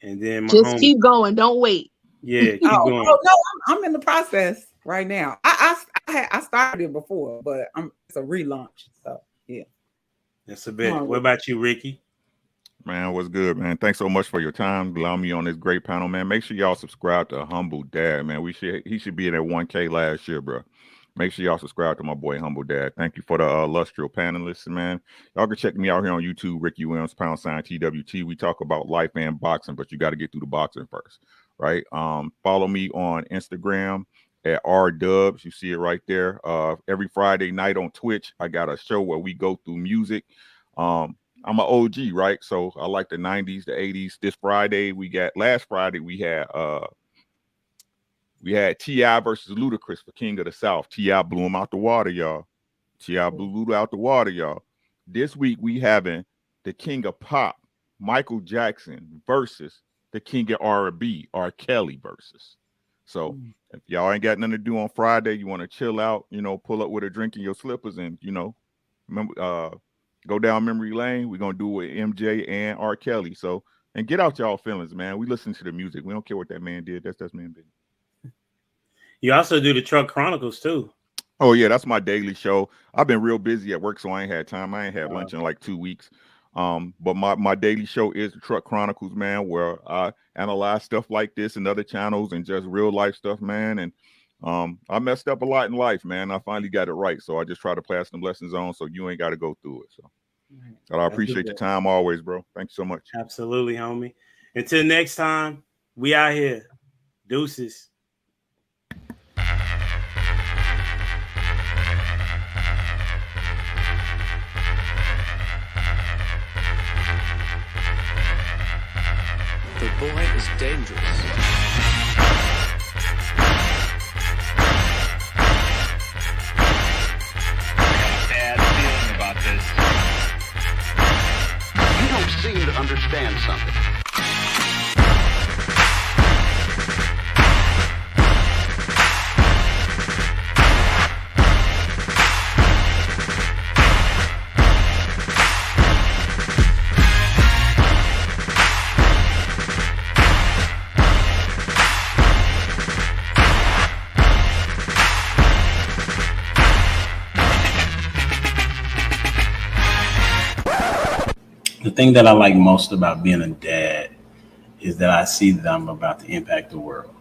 And then just keep going. Don't wait. Yeah, keep going. Oh no, I'm in the process right now. I started it before, but it's a relaunch. So yeah. That's a bit. What about you, Ricky? Man, what's good, man? Thanks so much for your time. Allowing me on this great panel, man. Make sure y'all subscribe to Humble Dad, man. He should be in at 1K last year, bro. Make sure y'all subscribe to my boy Humble Dad. Thank you for the illustrious panelists, man. Y'all can check me out here on YouTube, Ricky Williams, #TWT. We talk about life and boxing, but you got to get through the boxing first, right? Follow me on Instagram at RDubs. You see it right there. Every Friday night on Twitch, I got a show where we go through music. I'm an OG, right? So I like the 90s, the 80s. Last Friday we had T.I. versus Ludacris for King of the South. T.I. blew him out the water, y'all. T.I. blew Luda out the water, y'all. This week we having the King of Pop, Michael Jackson versus the King of R&B, R. Kelly versus. So if y'all ain't got nothing to do on Friday, you want to chill out, pull up with a drink in your slippers and, remember, go down memory lane. We're going to do it with MJ and R. Kelly. So, and get out y'all feelings, man. We listen to the music. We don't care what that man did. That's man business. You also do the Truck Chronicles too. Oh yeah, that's my daily show. I've been real busy at work, so I ain't had time. I ain't had lunch in like 2 weeks. But my daily show is the Truck Chronicles, man, where I analyze stuff like this and other channels and just real life stuff, man. And I messed up a lot in life, man. I finally got it right, so I just try to pass some lessons on, so you ain't got to go through it. So, but I appreciate your time always, bro. Thank you so much. Absolutely, homie. Until next time, we out here. Deuces. The boy is dangerous. Bad feeling about this. You don't seem to understand something. The thing that I like most about being a dad is that I see that I'm about to impact the world.